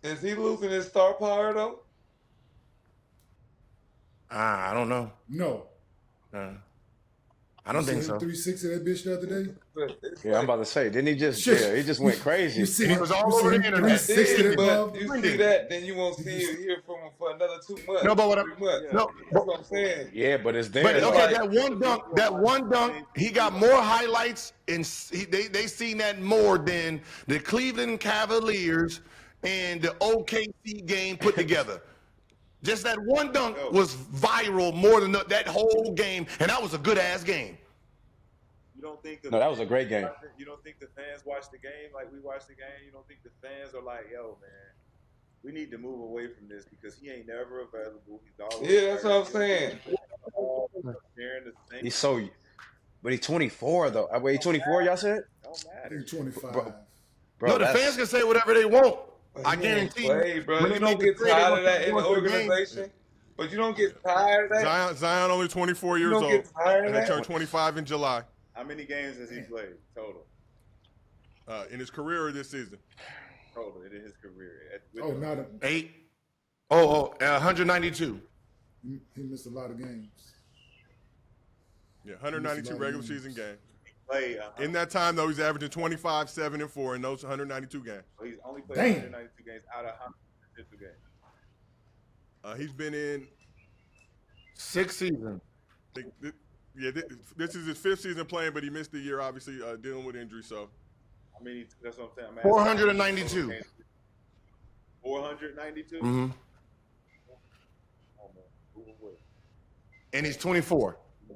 Is he losing his star power though? I don't know. No. I don't think so. 360 that bitch the other day. Yeah, I'm about to say, didn't he just? Yeah, he just went crazy. You see, he was all over the internet. But you see that, then you won't see it here from him for another 2 months. No, but that's what I'm saying. Yeah, but it's there. But okay, that one dunk, he got more highlights, and they seen that more than the Cleveland Cavaliers and the OKC game put together. Just that one dunk was viral more than that whole game, and that was a good-ass game. You don't think No, that was a great game. You don't think the fans watch the game like we watch the game? You don't think the fans are like, yo, man, we need to move away from this because he ain't never available. He's always that's what I'm saying. He's but he's 24 though. Wait, he's 24, y'all said? Don't I matter. think 25. Bro, No, the fans can say whatever they want. I guarantee you. Bro, when you they don't make get the trade, tired they of that in the want their game. organization. But you don't get tired of that. Zion only 24 years don't old, get tired of and he that? turned 25 in July. How many games has he played total? In his career or this season? Total in his career. Oh, not a, 8. 192. he missed a lot of games. Yeah, 192 regular season games. Played, In that time, though, he's averaging 25, 7, and 4 in those 192 games. so he's only played Damn. 192 games out of 152 games. He's been in 6 seasons. this is his 5th season playing, but he missed the year, obviously, dealing with injury. So, I mean, that's what I'm saying. 492. 492? Mm-hmm. Oh, man. Moving with. And he's 24. Hey,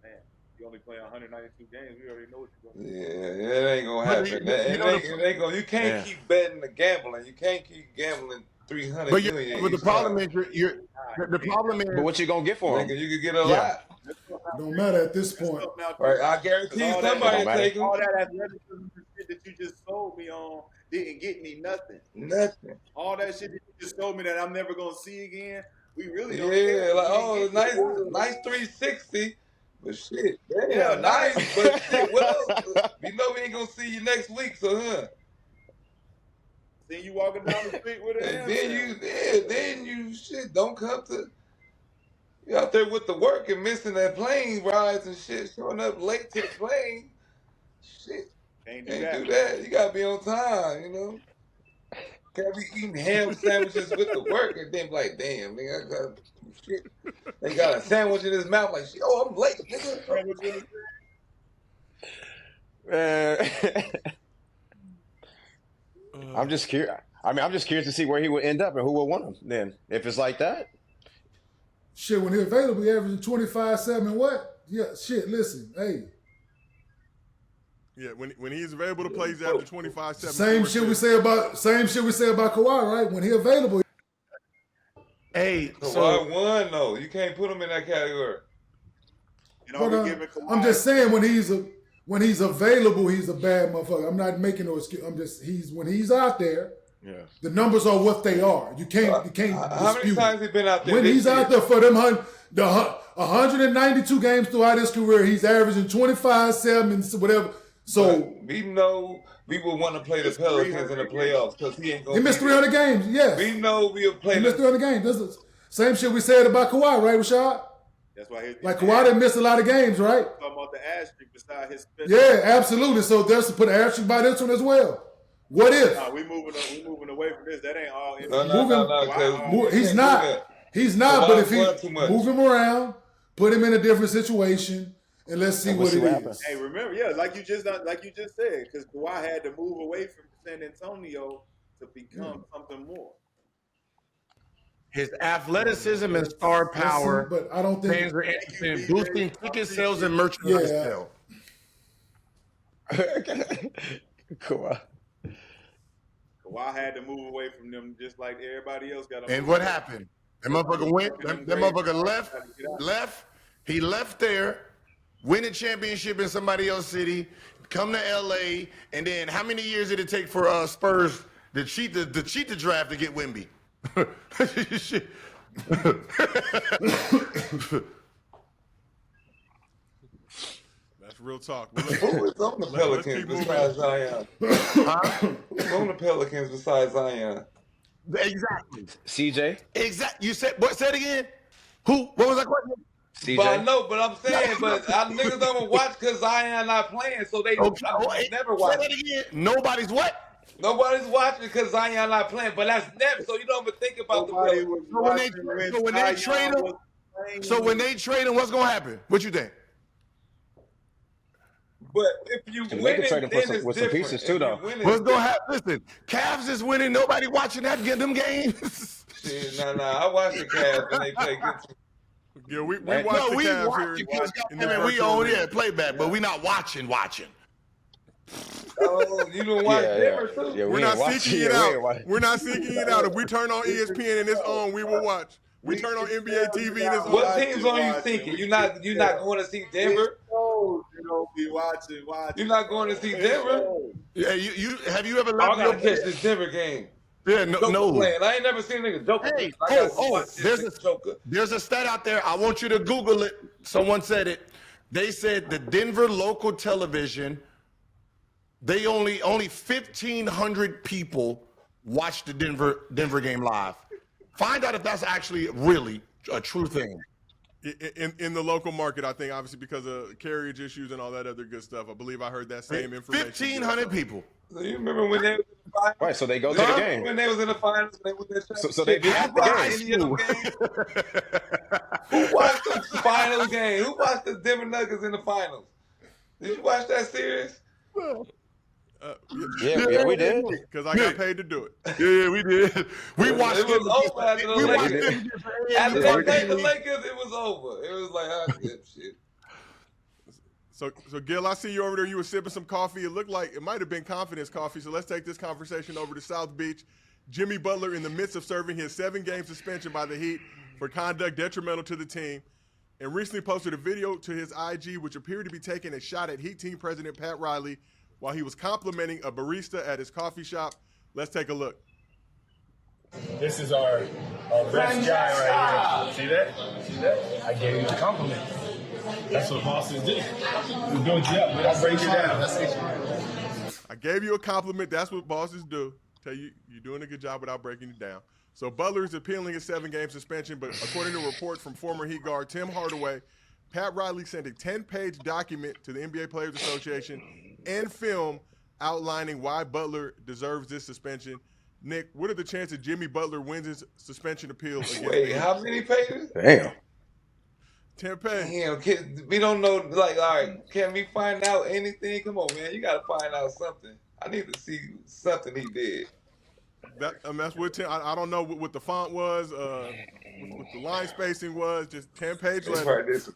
man, you only playing 192 games. We already know what you're going to do. Yeah, it ain't gonna happen. It ain't gonna. You can't keep betting the gambling. You can't keep gambling 300 million. But the problem is, the problem is. But what you gonna get for him? Nigga, you could get a lot. It don't matter at this point. Right, I guarantee you somebody take him. All that athleticism shit that you just sold me on didn't get me nothing. Nothing. All that shit that you just told me that I'm never gonna see again. We really don't Yeah, care. like, We oh, ain't get nice 360. But shit, damn, Yeah, nice. nice. But shit, what else? We know we ain't gonna see you next week, so Then you walking down the street with it. And then you shit don't come to. You out there with the work and missing that plane rides and shit, showing up late to the plane. Shit, Can't do that. that. You gotta be on time, you know. Can't be eating ham sandwiches with the work and then be like, damn, nigga, I got shit. They got a sandwich in his mouth, like, shit, oh, I'm late, nigga. I'm just curious. I mean, I'm just curious to see where he would end up and who would want him then. If it's like that. Shit, when he's available, he averaging 25, 7, and what? Yeah, shit, listen, hey. Yeah, when he's available to play, he's after 25, 7. Same shit we say about Kawhi, right? When he available. Hey, Kawhi won though. You can't put him in that category. I'm just saying when he's available, he's a bad motherfucker. I'm not making no excuse. When he's out there, yeah, the numbers are what they are. You can't How many dispute times he been out there? when he's out there for them 192 games throughout his career, he's averaging 25, 7, and whatever. So but we know we would want to play the Pelicans in the playoffs because he ain't going. He missed 300 games. Yes, we know we'll play. He missed 300 games. This is same shit we said about Kawhi, right, Rashad? That's why like Kawhi didn't miss a lot of games, right? Talking about the asterisk beside his. Yeah, absolutely. So there's to put an asterisk by this one as well. What if? Nah, we moving away from this. That ain't all. No. He's not. He's not. But if he move him around, put him in a different situation, and let's see what it is. Hey, remember, yeah, like you just said, because Kawhi had to move away from San Antonio to become something more. His athleticism and star power, but I don't think fans are interested in boosting ticket sales and merchandise sales. Kawhi had to move away from them just like everybody else got. And what happened? That motherfucker went. That motherfucker left. He left there, win a championship in somebody else's city, come to LA, and then how many years did it take for Spurs to cheat the draft to get Wemby? Shit. That's real talk. Who is on the Pelicans besides Zion? Who's on the Pelicans besides Zion? Exactly. CJ. Exactly. You said what? Say it again. Who? What was that question? CJ. But I know, but I'm saying, but our niggas don't watch because Zion not playing, so they never watch. Say that again. Nobody's what? Nobody's watching because Zion not playing, but that's never. So you don't even think about the Pelicans. So when they trade him, what's gonna happen? What you think? But if you And win they can trade him then for it's some different. pieces too, though. What's gonna happen? Listen, Cavs is winning. Nobody watching them games. Shit, nah. I watch the Cavs when they play good. Yeah, we watch the Cavs here. We own playback, but we not watching. Oh, you don't watch Denver too? Yeah, We're not seeking it out. We're not seeking it out. If we turn on ESPN and it's on, we will watch. We turn on NBA TV and it's on. What teams are you seeking? You're not going to see Denver? You don't be watching. You're not going to see Denver? Yeah, you have you ever I left gotta catch this Denver game. Yeah, no. Playing. I ain't never seen a nigga Joker. Hey, Joker. There's a stat out there. I want you to Google it. Someone said it. They said the Denver local television, they only 1,500 people watch the Denver game live. Find out if that's actually really a true thing. In the local market, I think obviously because of carriage issues and all that other good stuff. I believe I heard that same information. 1,500 people. So you remember when they was in the finals? Right, so they go to the game. When they was in the finals, they was in So they visit the game. Who watched the finals game? Who watched the Denver Nuggets in the finals? Did you watch that series? Yeah, we did. Because I got paid to do it. Yeah, we did. We watched it. Was over after the Lakers. After they played the it. Lakers, it was over. It was like, oh, shit. So Gil, I see you over there. You were sipping some coffee. It looked like it might have been confidence coffee. So let's take this conversation over to South Beach. Jimmy Butler, in the midst of serving his 7-game suspension by the Heat for conduct detrimental to the team, and recently posted a video to his IG which appeared to be taking a shot at Heat team president Pat Riley while he was complimenting a barista at his coffee shop. Let's take a look. This is our best guy right here. See that? See that? I gave you a compliment. That's what bosses do. We build you up. We don't break you down. I gave you a compliment. That's what bosses do. Tell you you're doing a good job without breaking you down. So Butler is appealing a 7-game suspension, but according to a report from former Heat guard Tim Hardaway, Pat Riley sent a 10-page document to the NBA Players Association and film outlining why Butler deserves this suspension. Nick, what are the chances Jimmy Butler wins his suspension appeal against the Heat? How many pages? Damn. 10 pages. Damn, we don't know. Like, all right, can we find out anything? Come on, man, you got to find out something. I need to see something he did. That's what 10. I don't know what the font was, what the line spacing was. Just 10-page letter. Was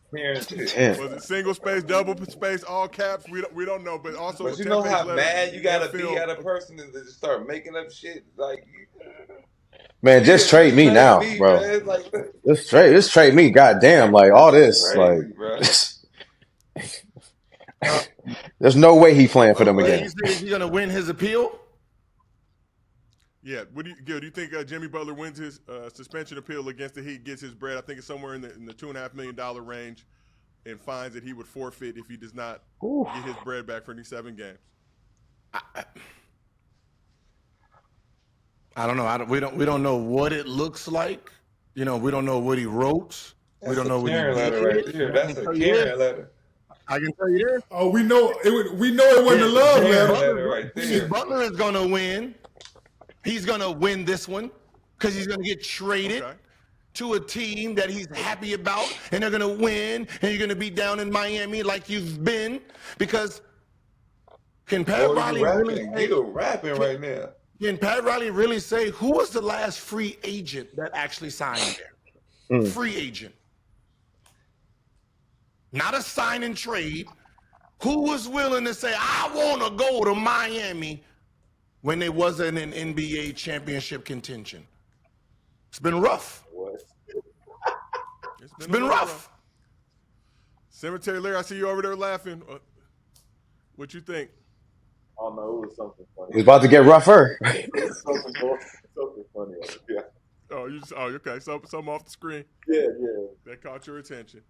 it single space, double space, all caps? We don't know. But also, but you know how mad you gotta be at a person to just start making up shit. Like, man, just trade me now, bro. Man. Like, just trade me. Goddamn, like all this, crazy, like. There's no way he playing for them again. Is he gonna win his appeal? Yeah. What do you think Jimmy Butler wins his suspension appeal against the Heat, gets his bread? I think it's somewhere in the $2.5 million range, and finds that he would forfeit if he does not get his bread back for these 7 games. I don't know. We don't know what it looks like. You know, we don't know what he wrote. We don't know what he did. That's a Karen letter. I can tell you this. Oh, we know it. We know it wasn't a love letter. Right there. Butler is going to win. He's going to win this one because he's going to get traded to a team that he's happy about, and they're going to win, and you're going to be down in Miami like you've been. Because can Pat Riley really say? You're rapping right now. Can Pat Riley really say who was the last free agent that actually signed there? Free agent. Not a sign and trade. Who was willing to say, I want to go to Miami when they wasn't in NBA championship contention? It's been rough. It's been rough. Cemetery Larry, I see you over there laughing. What you think? I don't know. It was something funny. It's about to get rougher. something funny. Yeah. Okay. Something off the screen. Yeah. That caught your attention.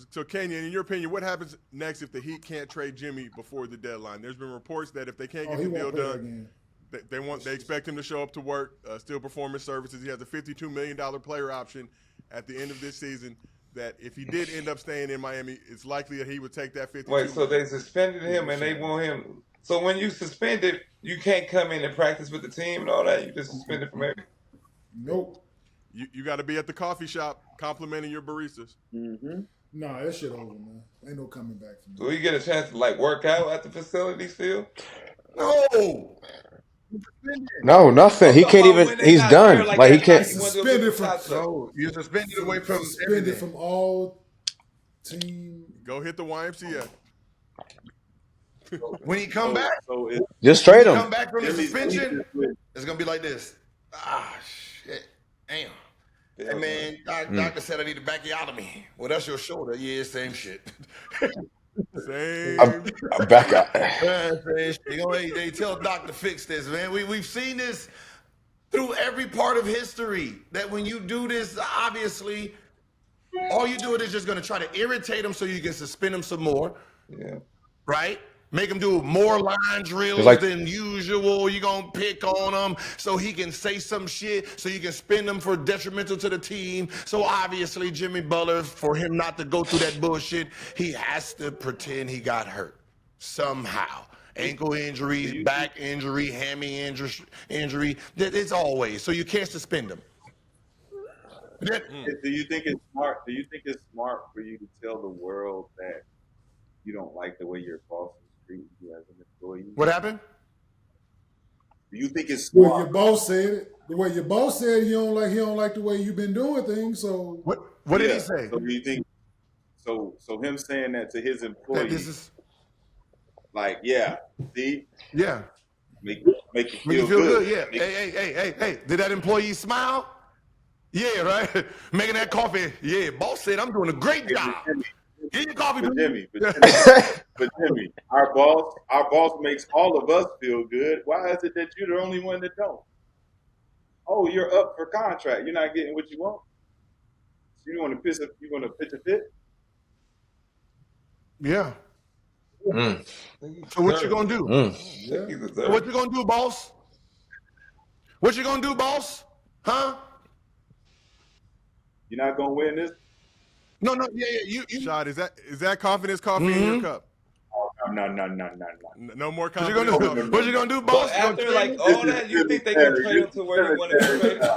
So Kenyon, in your opinion, what happens next if the Heat can't trade Jimmy before the deadline? There's been reports that if they can't get the deal done, they expect him to show up to work, still perform his services. He has a $52 million player option at the end of this season. That if he did end up staying in Miami, it's likely that he would take that $52 Wait, so they suspended him and they want him. So when you suspended, you can't come in and practice with the team and all that. You just suspended from everything. Nope. You got to be at the coffee shop complimenting your baristas. Mm-hmm. Nah, that shit over, man. Ain't no coming back from that. Do we get a chance to work out at the facility still? No, nothing. He can't even. He's done. Like he can't. Suspended from. You're suspended away from suspended from all team. Go hit the YMCA. When he come back, just trade him. Come back from the suspension. It's gonna be like this. Shit. Damn. Hey man, doctor said I need a backiotomy. Well, that's your shoulder. Yeah, same shit. Same. I'm back out. They tell doctor fix this, man. We've seen this through every part of history. That when you do this, obviously, all you do is just gonna try to irritate them so you can suspend them some more. Yeah. Right? Make him do more line drills than usual. You're going to pick on him so he can say some shit, so you can spin him for detrimental to the team. So obviously, Jimmy Butler, for him not to go through that bullshit, he has to pretend he got hurt somehow. Ankle injury, back injury, hammy injury. It's always. So you can't suspend him. Do you think it's smart? Do you think it's smart for you to tell the world that you don't like the way your boss is treating you as an employee? What happened? Do you think it's smart? Well, your boss said it. The way your boss said he don't like the way you've been doing things. So what did he say? So do you think so him saying that to his employees, this is make you feel good. Yeah. Hey. Did that employee smile? Yeah, right. Making that coffee. Yeah, boss said I'm doing a great job. Get your coffee, but please. Jimmy, our boss makes all of us feel good. Why is it that you're the only one that don't? Oh, you're up for contract. You're not getting what you want. So you want to pitch a fit? Yeah. Mm. So what you gonna do? Yeah. So what you gonna do, boss? What you gonna do, boss? Huh? You're not gonna win this. No, yeah. You. Shot, is that confidence coffee in your cup? No. No more What you confidence gonna do? coffee. What you gonna do, boss? But after like all that, you think they gonna trade him to where he want to be traded?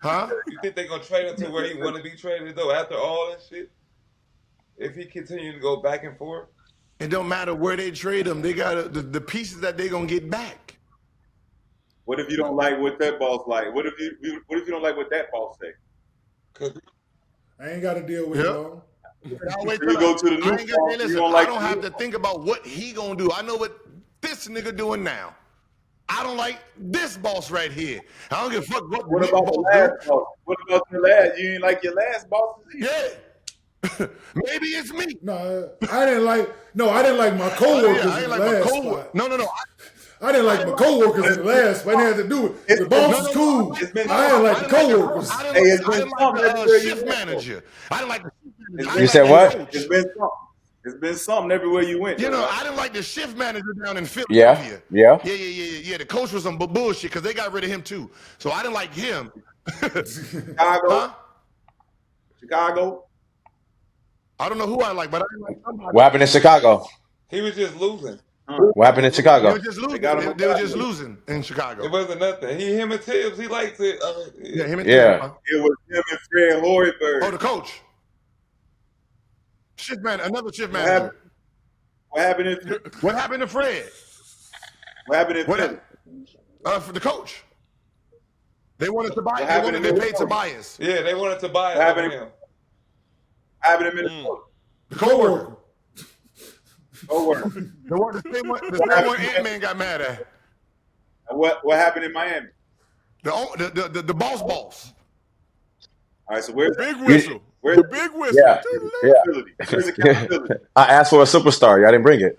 Huh? You think they gonna trade him to where he want to be traded though? After all that shit, if he continue to go back and forth, It don't matter where they trade him. They got the pieces that they gonna get back. What if you don't like what that boss like? What if you don't like what that boss say? I ain't got to deal with it all. You go to the new boss, Listen, you don't I like don't have to think about what he gonna do. I know what this nigga doing now. I don't like this boss right here. I don't give a fuck What about the last boss? What about your last? You ain't like your last boss? Yeah. Maybe it's me. No, I didn't like my coworkers I ain't in the like my last coworker. spot. No. I didn't like my coworkers in the last spot. I didn't have to do it. The boss is cool. I didn't like the coworkers. I didn't like the shift manager. I didn't like the shift manager. You said what? It's been something. It's been something everywhere you went. You know, I didn't like the shift manager down in Yeah. Philadelphia. Yeah. The coach was some bullshit because they got rid of him too. So I didn't like him. Chicago. Huh? Chicago. I don't know who I like, but I didn't like somebody. What happened in Chicago? he was just losing. What happened in They Chicago? were just losing. They were just losing in Chicago. It wasn't nothing. Him and Tibbs, he liked it. Yeah, him and Yeah. Tim. It was him and Fred Hoiberg. Oh, the coach. Shift man, another shift What manager. happened? What happened to Fred? What happened in Philly? For the coach. They wanted to buy. happened They in paid Tobias. Yeah, they wanted to buy it What from happened? him. What happened in Minnesota? The coworker. Coworker. The same one Ant-Man got mad at. What happened in Miami? The boss. All right, so where's Big whistle. Where's The big whistle. Yeah. accountability? Where's accountability? I asked for a superstar. Y'all didn't bring it.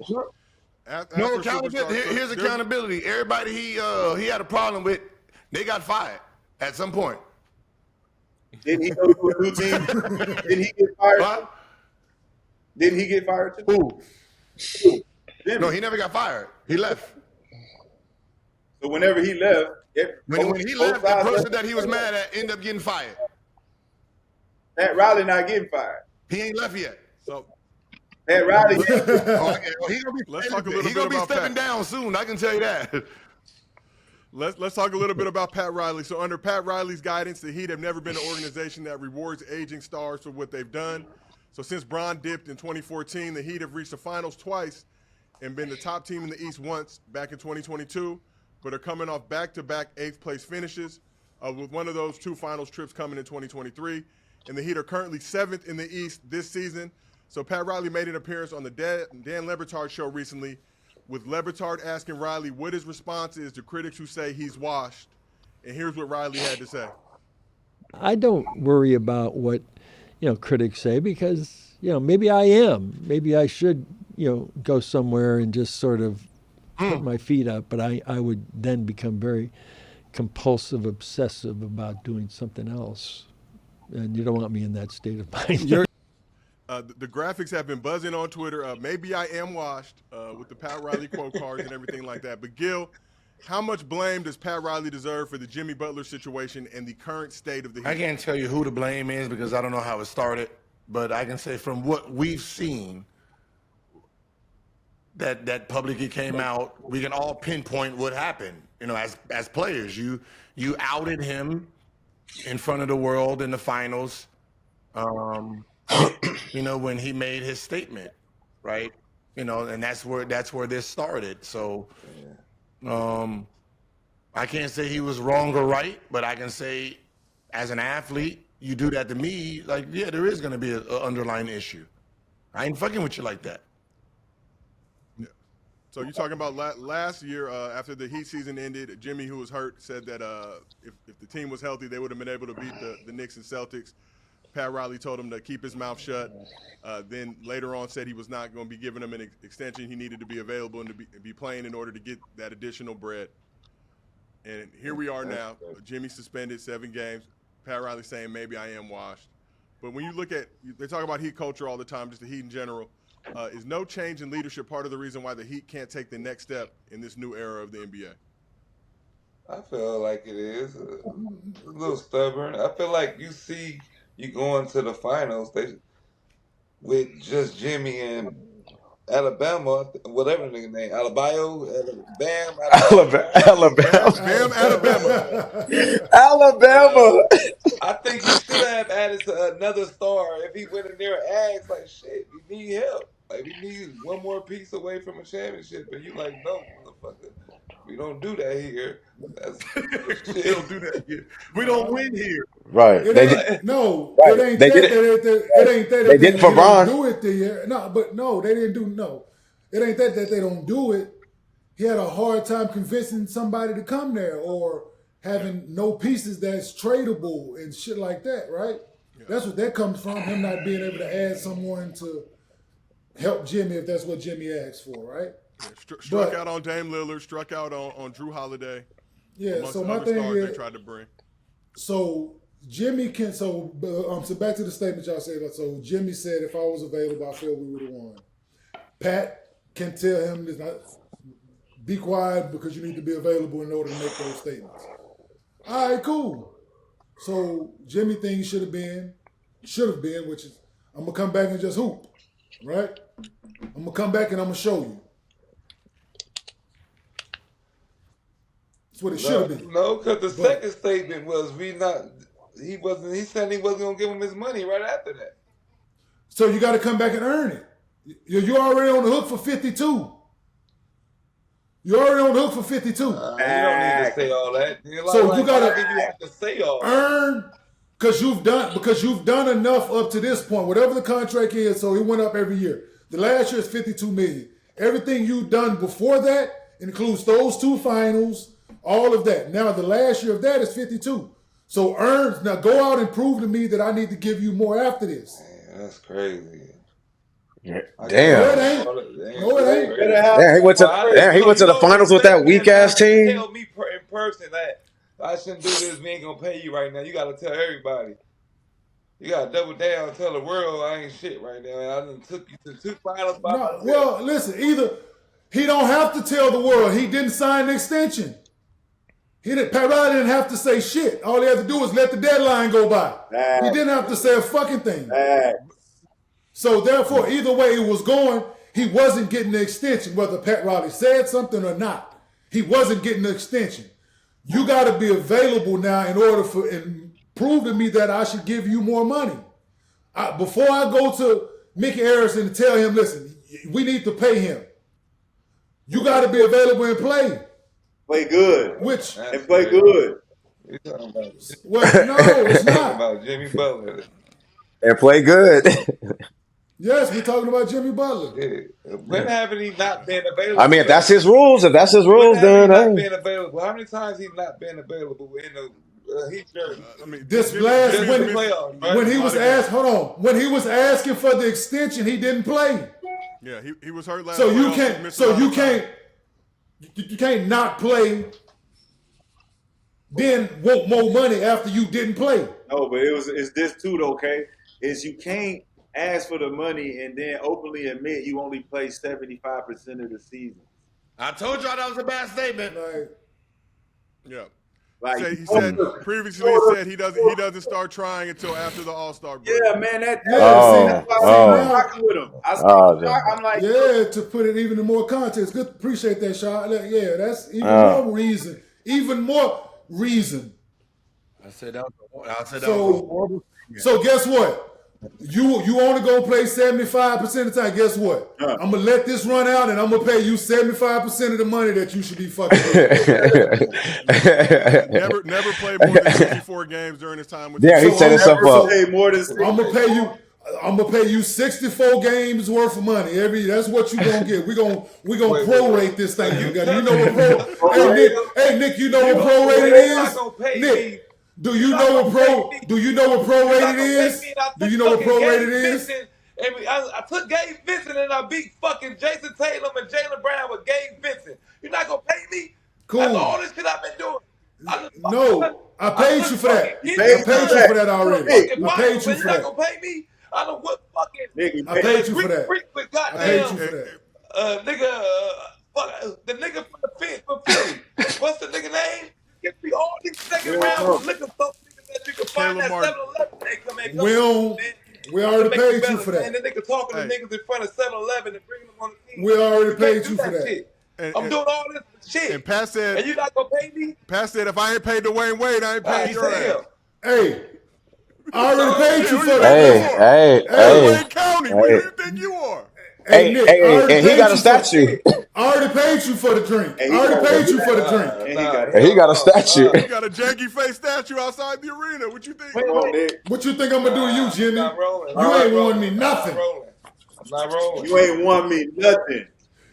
No accountability. Here's accountability. Everybody he had a problem with, they got fired at some point. Didn't he go to a new team? Didn't he get fired? What? Didn't he get fired too? Who? Jimmy. No, he never got fired. He left. So whenever he left, When he left, the person that he was mad at ended up getting fired. Pat Riley not getting fired. He ain't left yet. So Pat Riley. He gonna be Let's talk a little he bit gonna be about stepping Pat. down soon. I can tell you that. Let's talk a little bit about Pat Riley. So under Pat Riley's guidance, the Heat have never been an organization that rewards aging stars for what they've done. So since Bron dipped in 2014, the Heat have reached the finals twice and been the top team in the East once back in 2022, but are coming off back-to-back eighth-place finishes with one of those two finals trips coming in 2023. And the Heat are currently seventh in the East this season. So Pat Riley made an appearance on the Dan Le Batard show recently, with Le Batard asking Riley what his response is to critics who say he's washed. And here's what Riley had to say. I don't worry about what, critics say because, maybe I am. Maybe I should, go somewhere and just sort of put my feet up. But I would then become very compulsive, obsessive about doing something else. And you don't want me in that state of mind. The graphics have been buzzing on Twitter. Maybe I am washed with the Pat Riley quote cards and everything like that. But Gil, how much blame does Pat Riley deserve for the Jimmy Butler situation and the current state of the Heat? I can't tell you who the blame is because I don't know how it started, but I can say from what we've seen that publicly came out, we can all pinpoint what happened. As players, you outed him in front of the world in the finals. When he made his statement, right? And that's where this started. So, I can't say he was wrong or right, but I can say, as an athlete, you do that to me, there is going to be an underlying issue. I ain't fucking with you like that. Yeah. So you're talking about last year after the Heat season ended, Jimmy, who was hurt, said that if the team was healthy, they would have been able to beat the Knicks and Celtics. Pat Riley told him to keep his mouth shut. Then later on said he was not going to be giving him an extension. He needed to be available and to be playing in order to get that additional bread. And here we are now. Jimmy suspended 7 games. Pat Riley saying maybe I am washed. But when you look at, they talk about Heat culture all the time, just the Heat in general. Is no change in leadership part of the reason why the Heat can't take the next step in this new era of the NBA? I feel like it is a little stubborn. I feel like you going to the finals with just Jimmy and Alabama, whatever the nigga name, Bam, Alabama. Bam, Alabama. Alabama. I think you should have added to another star if he went in there and asked, like, shit, we need help. Like, we need one more piece away from a championship. And you like, no, motherfucker. We don't do that here. We don't do that here. We don't win here. Right. It They ain't, did, no, right. it ain't They that. did it. It ain't that. They did it for they Bron. don't do it the year. No, but no, they didn't do no. It ain't that they don't do it. He had a hard time convincing somebody to come there or having no pieces that's tradable and shit like that, right? Yeah. That's what that comes from, him not being able to add someone to help Jimmy if that's what Jimmy asked for, right? Yeah, struck out on Dame Lillard, struck out on Drew Holiday. Yeah, so my thing is, they tried to bring. So Jimmy can, so back to the statement y'all said, so Jimmy said if I was available, I feel we would have won. Pat can tell him this not, be quiet because you need to be available in order to make those statements. All right, cool. So Jimmy thing should have been, which is I'm gonna come back and just hoop, right? I'm gonna come back and I'm gonna show you. That's what it should have been. No, because the second statement was he said he wasn't gonna give him his money right after that. So you got to come back and earn it. You're already on the hook for 52. You're already on the hook for 52. You don't need to say all that. So you got to have to say all earn because you've done enough up to this point. Whatever the contract is, so it went up every year. The last year is $52 million. Everything you've done before that includes those 2 finals, all of that. Now the last year of that is 52. So earn now. Go out and prove to me that I need to give you more after this. Man, that's crazy. Damn. No, it ain't. No, it ain't. Yeah, he went to the finals with that weak ass team. Tell me in person that I shouldn't do this. We ain't gonna pay you right now. You gotta tell everybody. You gotta double down. Tell the world I ain't shit right now. I done took you to 2 finals by myself. Well, listen. Either he don't have to tell the world he didn't sign the extension. Pat Riley didn't have to say shit. All he had to do was let the deadline go by. He didn't have to say a fucking thing. So therefore, either way it was going, he wasn't getting the extension, whether Pat Riley said something or not. He wasn't getting the extension. You got to be available now in order and prove to me that I should give you more money. Before I go to Mickey Harrison and tell him, listen, we need to pay him. You got to be available and play. Play good. And play good. Well, no, it's not. About Jimmy Butler. And play good. Yes, we're talking about Jimmy Butler. Yeah. When haven't he not been available? I mean, if that's his rules, then not been available. How many times he not been available in the Heat jersey? This last when he was asked, hold on, when he was asking for the extension, he didn't play. Yeah, he was hurt last. So you can't. So you can't. You can't not play. Then want more money after you didn't play. No, but it's this too, though, okay? Is you can't ask for the money and then openly admit you only play 75% of the season. I told y'all that was a bad statement. Yeah. Like he said previously said he doesn't start trying until after the All-Star break. Yeah, man, that's with him. I'm like, to put it even in more context. Good, appreciate that, Sean. Yeah, that's even more reason. Even more reason. I said that was a horrible thing. So guess what? You only gonna play 75% of the time. Guess what? I'm gonna let this run out, and I'm gonna pay you 75% of the money that you should be fucking. never played more than 64 games during his time with. Yeah, he set himself up. I'm gonna pay you 64 games worth of money every. That's what you gonna get. We gonna prorate this thing. You know what Nick, you know what prorated is? Nick, Do you know what prorated is? Do you know what prorated is? I took Gabe Vincent and I beat fucking Jayson Tatum and Jaylen Brown with Gabe Vincent. You're not gonna pay me? Cool. After all this shit I've been doing. No, I paid you for that. I paid you for that already. I paid you for You're not that. gonna pay me? I don't what fucking. I paid you for that. With I goddamn, paid you for that. nigga, fuck, the nigga for Philly. What's the nigga name? Get me all these second round liquor store niggas that you can find at 7-Eleven. We already paid you for that. And the nigga talking to niggas in front of 7-Eleven and bringing them on the team. We already paid you for that. I'm doing all this shit. And Pat said, and you not gonna pay me? Pat said, if I ain't paid Dwayne Wade, I ain't paying your ass. Hey, I already paid you for that. Hey. Wayne County, who do you think you are? Hey, Nick, and he got a statue. I already paid you for the drink. I already paid you for the drink. And he got a statue. He got a janky face statue outside the arena. What you think? What you think I'm gonna do to you, Jimmy? You ain't won me nothing. I'm not rolling. You ain't won me nothing.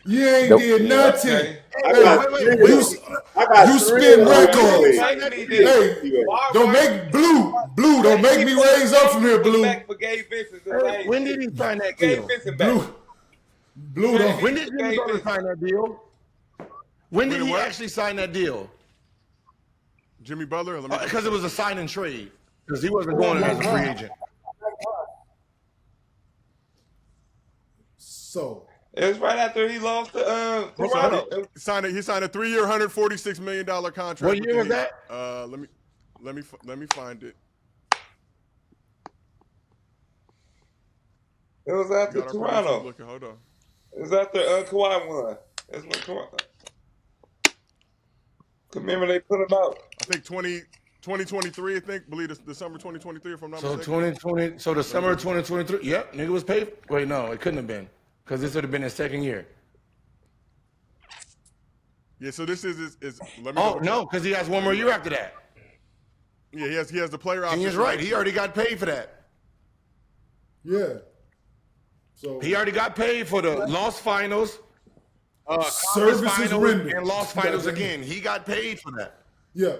You ain't did nothing. You spin records. Hey, don't make Blue. Don't make me raise up from here, Blue. When did he sign that deal? Blue don't. When did Jimmy Butler sign that deal? When did he actually sign that deal? Jimmy Butler? Because it was a sign and trade. Because he wasn't going as a free agent. So. It was right after he lost to Toronto. He signed a 3-year, $146 million contract. What year was that? Let me find it. It was after Toronto. Hold on. It was after Kawhi won. That's when Kawhi. Remember they put him out. I think 2023. I believe the summer 2023. If I'm not mistaken. 2020. So the summer of 2023. Yep, nigga was paid. Wait, no, it couldn't have been. Because this would have been his second year. Yeah, so this is let me no, because he has one more year after that. Yeah, he has the player option. And he's right. He already got paid for that. Yeah. So he already got paid for the lost finals, services finals, rendered, and lost finals again. He got paid for that. Yeah,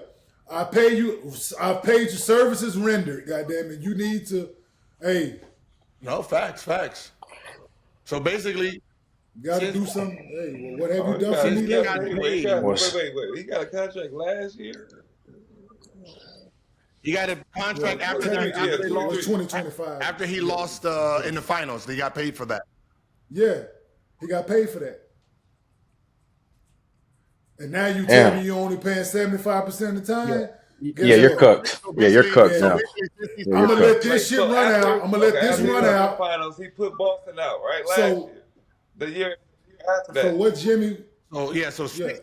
I paid you services rendered. Goddamn it, you need to. Hey. No, facts. So basically, you got to do something. Hey, what have you done for me? Wait. He got a contract last year. He got a contract after they lost 2025. After he lost in the finals, they got paid for that. Yeah, he got paid for that. And now you tell me you're only paying 75% of the time. Yeah, you're cooked. Yeah, you're cooked now. I'm gonna let this shit run out. I'm gonna let this run out. Finals, he put Boston out last year. The year after that. So what Jimmy? So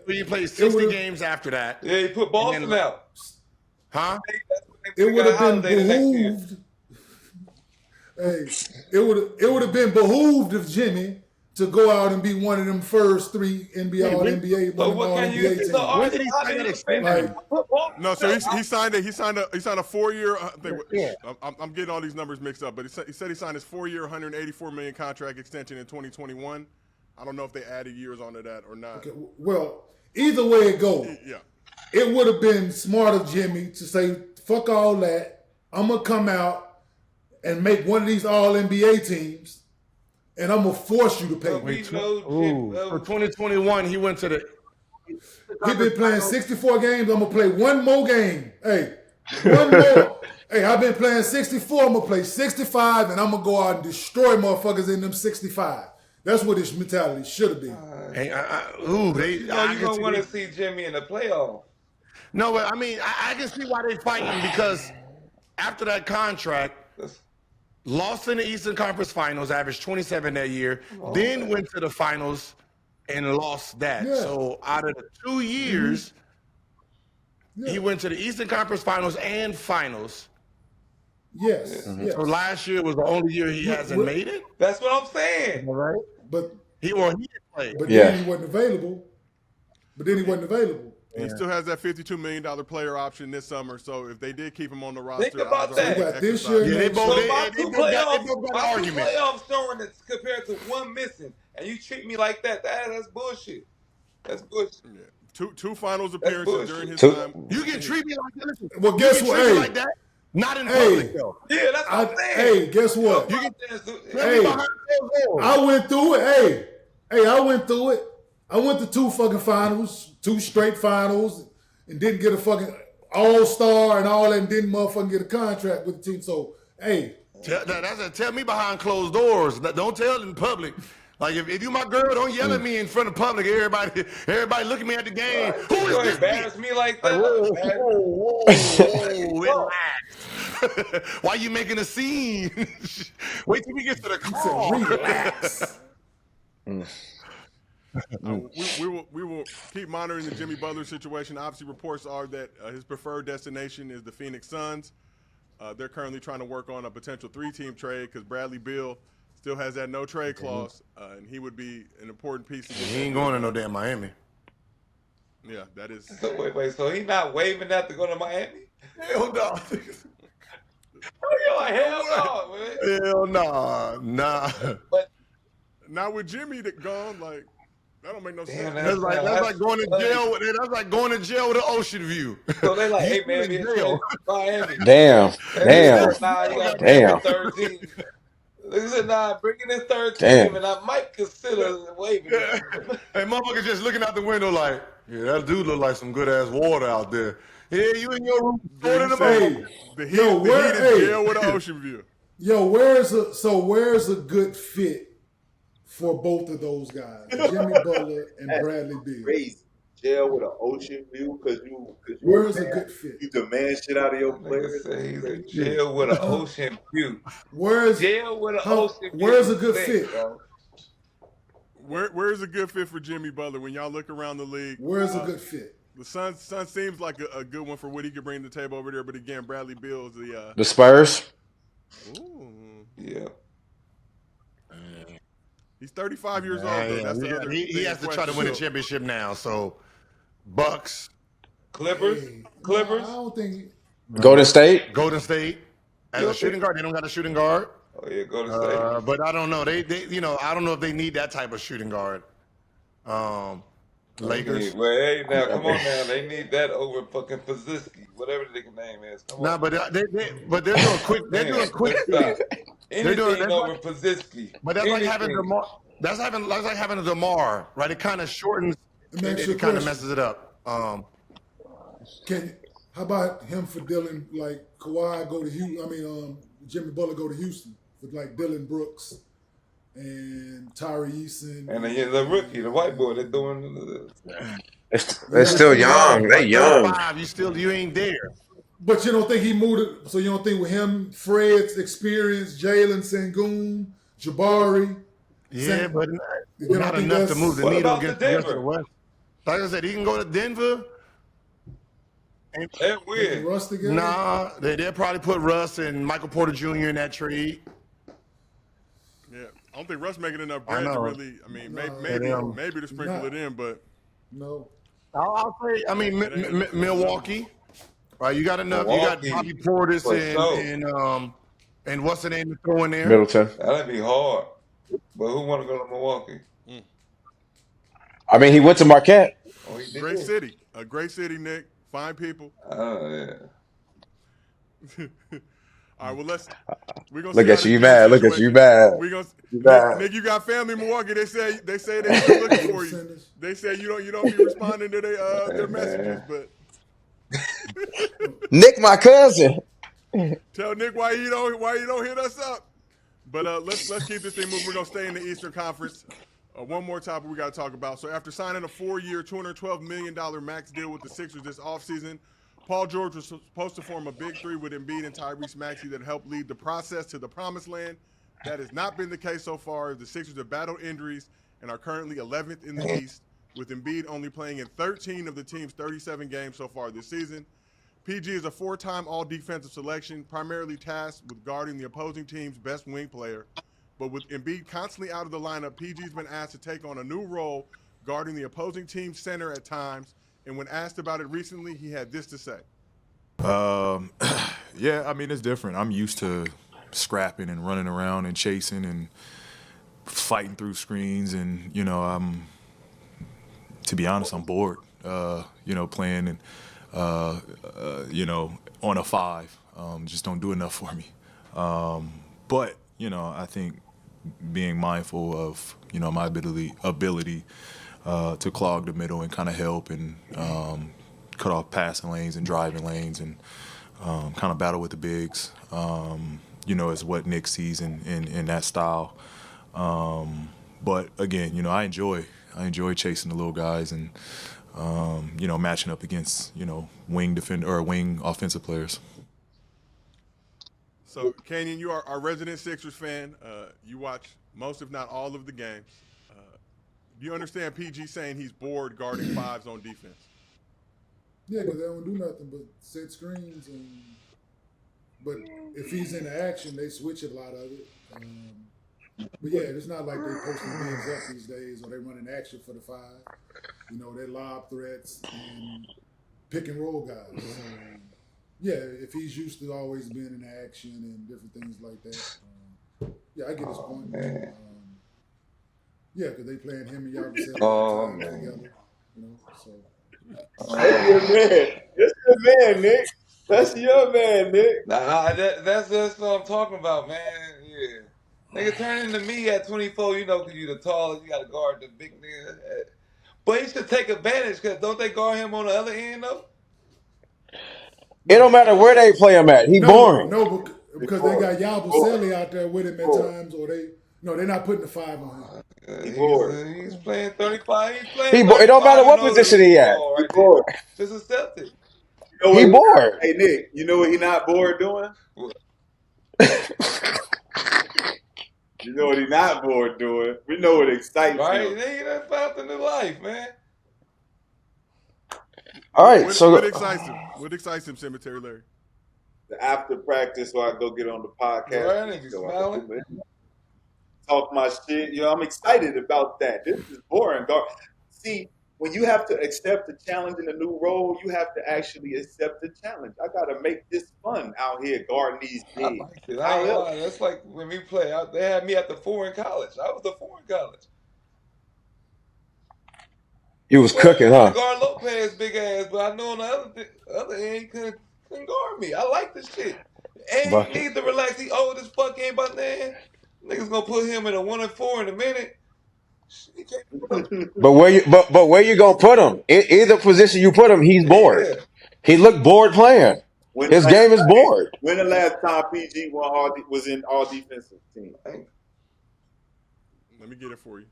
he played 60 games after that. Yeah, he put Boston out. Huh? It would have been behooved. Hey, it would have been behooved of Jimmy to go out and be one of them first 3 NBA. But what can you do? When did he sign that extension? No, so he signed a 4-year. I'm getting all these numbers mixed up, but he said he signed his 4-year, $184 million contract extension in 2021. I don't know if they added years onto that or not. Okay, well, either way it goes, it would have been smart of Jimmy to say, "Fuck all that. I'm gonna come out and make one of these All NBA teams." And I'm gonna force you to pay me. For 2021, he went to the. He been playing 64 games. I'm gonna play one more game. Hey, one more. Hey, I've been playing 64. I'm gonna play 65, and I'm gonna go out and destroy motherfuckers in them 65. That's what his mentality should have been. You gonna want to see Jimmy in the playoffs. No, but I mean, I can see why they're fighting because after that contract. Lost in the Eastern Conference Finals, averaged 27 that year, then went to the finals and lost that. Yeah. So out of the 2 years, he went to the Eastern Conference Finals and finals. Yes. So last year was the only year he hasn't made it? That's what I'm saying. All right. But he didn't play. But then he wasn't available. He still has that $52 million player option this summer. So if they did keep him on the roster, think about that. We got this year. They both got argument. Playoffs showing that compared to one missing, and you treat me like that. That's bullshit. That's bullshit. Yeah. Two finals appearances during his Two- time. You can treat me like that. Listen, Well, you guess can what? treat me Hey. like that. Not in Hey. public though. Yeah, that's what I'm saying. Hey, guess what? You can Hey, I went through it. Hey, I went through it. I went to 2 fucking finals, 2 straight finals, and didn't get a fucking all-star and all that, and didn't motherfucking get a contract with the team. So, hey. Tell me behind closed doors. Don't tell in public. Like if you my girl, don't yell at me in front of public. Everybody look at me at the game. Who is this? Embarrass me like that? Whoa, relax. Why you making a scene? Wait till we get to the car. Relax. We will keep monitoring the Jimmy Butler situation. Obviously, reports are that his preferred destination is the Phoenix Suns. They're currently trying to work on a potential 3-team trade because Bradley Beal still has that no trade clause, and he would be an important piece. He ain't going to no damn Miami. Yeah, that is. So wait, so he not waving that to go to Miami? Hell no. Hell no, man. Hell nah. But now with Jimmy gone, like that don't make no sense. That's like going to jail. That's like going to jail with an ocean view. So they like, hey man, be in Miami. Damn. Nah, you got Damn. 13. They said, nah, bring in this 13, Damn. and I might consider waving. Hey, motherfucker just looking out the window like, yeah, that dude look like some good ass water out there. Yeah, you in your room. Hey, The heat is jail with an ocean view. Yo, where's a good fit for both of those guys, Jimmy Butler and Bradley Beal? Crazy. Jail with an ocean view because you Where's a good fit? You demand shit out of your players. Say he's in jail with an ocean view. Where's jail with an ocean view? Where's a good fit? Bro. Where's a good fit for Jimmy Butler when y'all look around the league? Where's a good fit? The Suns seems like a good one for what he could bring to the table over there, but again, Bradley Beal is The Spurs. Ooh. Yeah. He's 35 years old, though. That's the other he has to try to win a championship now. So, Bucks, Clippers. I don't think. Golden State. As a shooting guard, they don't got a shooting guard. Oh yeah, Golden State. But I don't know. They I don't know if they need that type of shooting guard. Lakers. Well, hey, now come on now. They need that over fucking Pazisky, whatever the name is. Come on. Nah, but they're doing quick. They're doing quick. Anything over Pazisky. But that's like having DeMar. That's like having a DeMar, right? It kind of shortens. It kind of messes it up. How about him for Dylan? Like Kawhi go to Houston. Jimmy Butler go to Houston with like Dylan Brooks and Tyrese and the rookie, the white boy, they're doing. They're still young. They young. You ain't there. But you don't think he moved it? So you don't think with him, Fred's experience, Jalen Sengun, Jabari? Yeah, but not enough to move the needle against the rest of the West. Like I said, he can go to Denver. That's weird. Russ together? Nah, they'll probably put Russ and Michael Porter Jr. in that trade. Yeah, I don't think Russ making enough bread to really. I mean, maybe to sprinkle it in, but no. I'll say. I mean, Milwaukee. Right, you got enough. Milwaukee. You got Bobby Portis and what's the name to throw in there? Middleton. That'd be hard. But who want to go to Milwaukee? I mean, he went to Marquette. Oh, he did. A great city, Nick. Fine people. Oh yeah. All right, well we're gonna Look see at how you, this mad. Jimmy Look at you, situation- mad. We gonna You mad. Nick, you got family in Milwaukee. They say they're still looking for you. They say you don't be responding to their messages, but Nick, my cousin. tell Nick why you don't hit us up. But let's keep this thing moving. We're gonna stay in the Eastern Conference. One more topic we got to talk about. So after signing a 4-year, $212 million max deal with the Sixers this offseason, Paul George was supposed to form a big three with Embiid and Tyrese Maxey that helped lead the process to the promised land. That has not been the case so far. The Sixers have battled injuries and are currently 11th in the East, with Embiid only playing in 13 of the team's 37 games so far this season. PG is a 4-time all-defensive selection, primarily tasked with guarding the opposing team's best wing player. But with Embiid constantly out of the lineup, PG's been asked to take on a new role guarding the opposing team's center at times. And when asked about it recently, he had this to say. Yeah, I mean, it's different. I'm used to scrapping and running around and chasing and fighting through screens. And, to be honest, I'm bored. playing and on a 5. Just don't do enough for me. But I think being mindful of my ability to clog the middle and kind of help and cut off passing lanes and driving lanes and kind of battle with the bigs, is what Nick sees in that style. But again, I enjoy chasing the little guys and matching up against wing defender or wing offensive players. So, Canyon, you are our resident Sixers fan. You watch most, if not all, of the games. Do you understand PG saying he's bored guarding 5s on defense? Yeah, because they don't do nothing but set screens. But if he's in action, they switch a lot of it. But yeah, it's not like they're posting bigs up these days or they running action for the 5. They lob threats and pick and roll guys. So, yeah, if he's used to always being in action and different things like that, yeah, I get his point. Yeah, because they playing him and Yabusele together, so. That's your man. That's your man, Nick. That's your man, Nick. That's what I'm talking about, man. Yeah. Nigga turn into me at 24, because you the tallest, you got to guard the big nigga. But he should take advantage, because don't they guard him on the other end, though? It don't matter where they play him at. He boring. No, because they got Yabusele out there with him at times, or they're not putting the 5 on him. He's playing 35. He's playing. It don't matter what position he at. Right bored. Just accept it. He bored. Hey Nick, you know what he not bored doing? You know what he not bored doing? We know what excites right? him. Nigga, that's about the new life, man. All right, What excites him? What excites him, Cemetery Larry? The after practice, so I go get on the podcast. Right, nigga, smiling. Talk my shit. I'm excited about that. This is boring. See, when you have to accept the challenge in a new role, you have to actually accept the challenge. I got to make this fun out here guarding these I kids. like it. I ain't lying. That's like when we play. They had me at the 4 in college. I was the 4 in college. You was cooking, huh? Guard Lopez, big ass, but I know on the other end, he couldn't guard me. I like this shit. And he need to relax. He old as fuck, ain't about that. Niggas gonna put him in a 1 and 4 in a minute. But where you gonna put him? Either position you put him, he's bored. Yeah. He looked bored playing. His game is bored. When the last time PG was in all defensive team? Let me get it for you.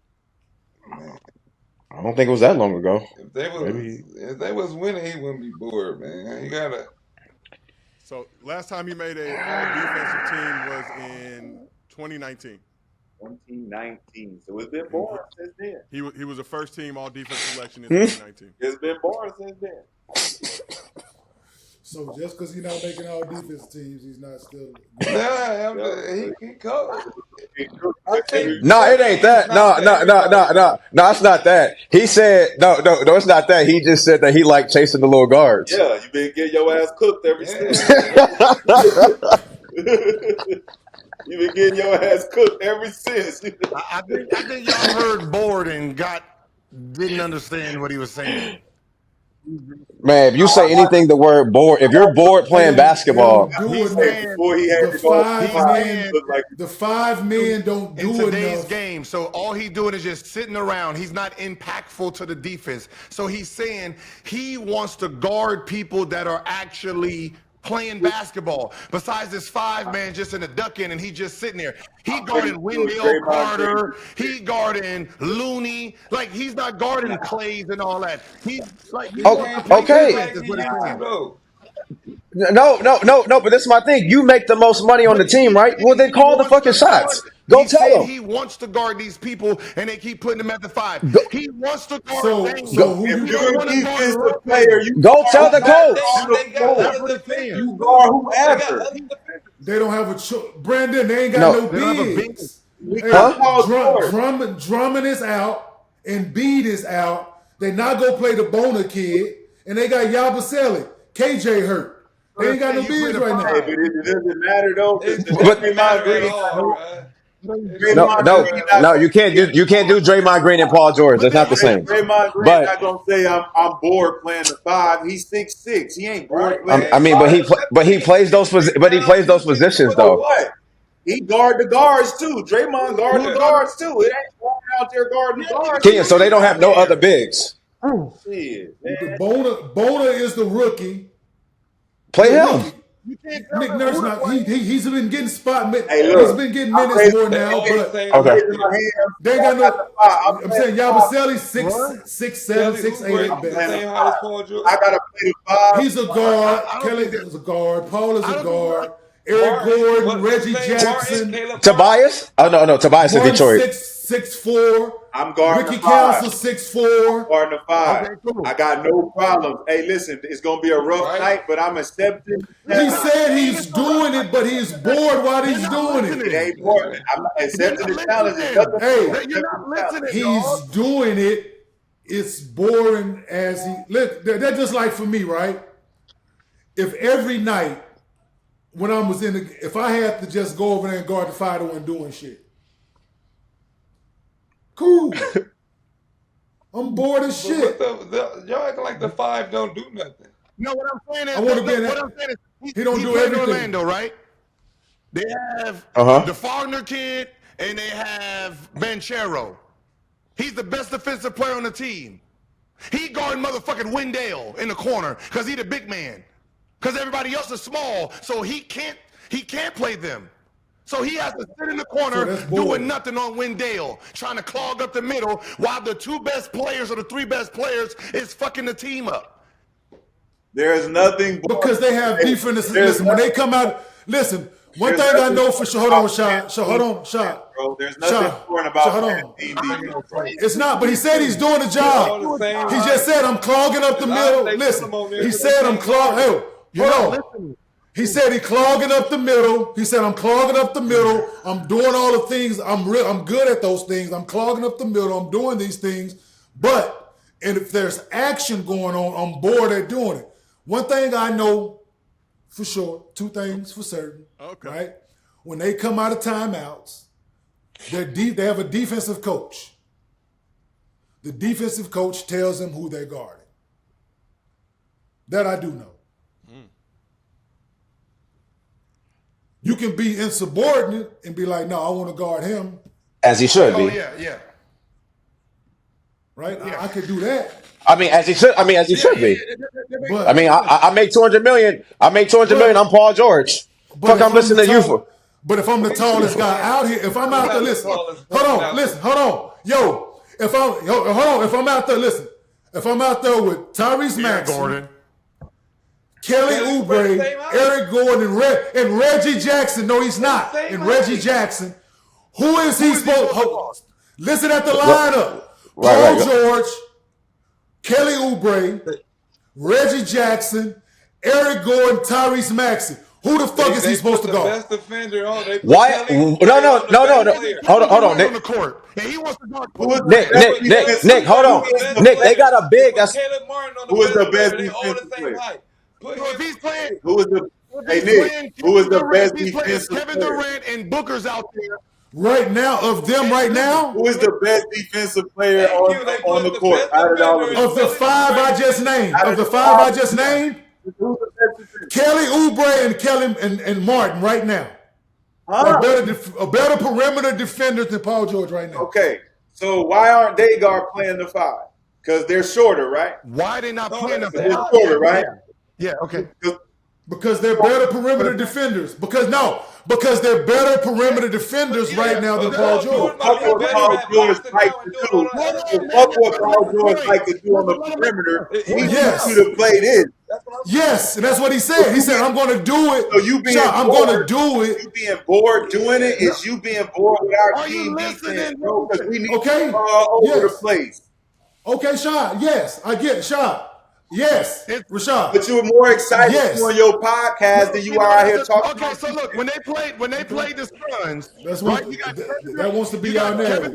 I don't think it was that long ago. If they was winning, he wouldn't be bored, man. You gotta. So last time he made a all-defensive team was in 2019. 2019. So it's been boring since then. He was a first-team all-defensive selection in 2019. It's been boring since then. So just because he's not making all defense teams, he's not still. He covered. No, it ain't that. No, it's not that. He said no, it's not that. He just said that he liked chasing the little guards. Yeah, you been getting your ass cooked every since. You've been getting your ass cooked ever since. I think y'all heard bored and didn't understand what he was saying. Man, if you say anything the word bored, if you're bored playing basketball, the 5 men don't do in today's enough. game. So all he's doing is just sitting around. He's not impactful to the defense. So he's saying he wants to guard people that are actually playing basketball. Besides this 5 man just in a duck in and he just sitting there. He guarding Wendell Carter. He guarding Looney. Like he's not guarding Clays and all that. He's like okay. No, but this is my thing. You make the most money on the team, right? Well, then call the fucking shots. Go tell him. He wants to guard these people, and they keep putting him at the 5. He wants to guard. Go tell the coach. You guard whoever. They don't have a choice. Brandon, they ain't got no bigs. Drummond is out, and Embiid is out. They not gonna play the Bona kid, and they got Yabusele. KJ hurt. They ain't got no bigs right now. Hey, but it doesn't matter though. No, Draymond no, Green not no. gonna You can't do Draymond Green and Paul George. That's not the same. Draymond Green But not gonna say I'm bored playing the five. He's 6'6". He ain't bored playing. I mean, but he plays those positions So though. what? He guard the guards too. Draymond guard the guards too. It ain't going out there guarding the guards. Kenya, so they don't have no other bigs. Shit, man. Bona is the rookie. Play him. Nick Nurse not he's been getting spot minutes. Hey, look, He's been getting minutes more now, but Okay. they ain't got no. I'm saying Yabusele 6'7", 6'8". at best. I gotta play the five. He's a guard. Kelly is a guard. Paul is a guard. Eric Gordon, Reggie Jackson, Tobias? Oh no, Tobias in Detroit. 6'4". I'm guarding Ricky the five. Council 6'4". Guarding the five. Okay, cool. I got no problems. Hey, listen, it's gonna be a rough night, but I'm accepting. He said he's doing it, but he's bored while he's doing It it. ain't bored. I'm accepting the challenge. Hey, he's doing it. It's boring as he look. That's just like for me, right? If every night when I was if I had to just go over there and guard the five, I wasn't doing shit. Cool. I'm bored as shit. Y'all acting like the five don't do nothing. No, what I'm saying is, I wanna be in what that- I'm saying is, he don't do played in everything. Orlando, right? They have the Faulkner kid, and they have Banchero. He's the best defensive player on the team. He guarding motherfucking Wendell in the corner because he the big man. Because everybody else is small, so he can't play them. So he has to sit in the corner doing nothing on Wendell, trying to clog up the middle while the two best players or the three best players is fucking the team up. There's nothing because they have defense. Listen, when they come out, listen. One thing I know for sure. Hold on, Shot. Bro, there's nothing foreign about hold team defense, bro. It's not, but he said he's doing the job. He just said, I'm clogging up the middle. Listen, he said, I'm clogging. Hey, hold on. He said he clogging up the middle. He said, I'm clogging up the middle. I'm doing all the things. I'm good at those things. I'm clogging up the middle. I'm doing these things. But, and if there's action going on, I'm bored at doing it. One thing I know for sure, two things for certain, right? When they come out of timeouts, they have a defensive coach. The defensive coach tells them who they're guarding. That I do know. You can be insubordinate and be like, no, I want to guard him. As he should be. Yeah. Right? I could do that. I mean, as he should be. But, I mean, I make $200 million. I make $200 million. I'm Paul George. Fuck, I'm listening to you for. But if I'm the tallest guy out here, if I'm out there, listen. Hold on. Yo, if I'm out there, listen. If I'm out there with Tyrese Maxey, Kelly Oubre, Eric Gordon, and Reggie Jackson. No, he's not. And Reggie Jackson. Who is he supposed to listen at the lineup? Paul George, Kelly Oubre, Reggie Jackson, Eric Gordon, Tyrese Maxey. Who the fuck is he supposed to go? Best defender on. Why? No. Hold on, Nick. Nick, hold on. Nick, they got a big. That's Who is the best defensive player? Who is the Nick? Who is the best defensive player? Kevin Durant and Booker's out there. Right now, of them right now? Who is the best defensive player on the court? Out of all of them? Of the five I just named? Kelly Oubre and Kelly and Martin right now. A better perimeter defenders than Paul George right now. Okay, so why aren't they guard playing the five? Because they're shorter, right? Why are they not playing the They're five? shorter, right? Yeah, okay. Because they're better perimeter defenders. Because they're better perimeter defenders right now than Paul George. Fuck what Paul George like to do. Fuck what Paul George like to do on the perimeter. He needs you to play this. Yes, and that's what he said. He said, I'm going to do it. So you being I'm going to do it. You being bored doing it is you being bored with our team defense, bro. Because we need all over the place. Okay, Shad. Yes, I get it. Shad. Yes, Rashad. But you were more excited on your podcast than you are out here talking. Okay, so look, when they played the Suns, that's what that wants to be our narrative.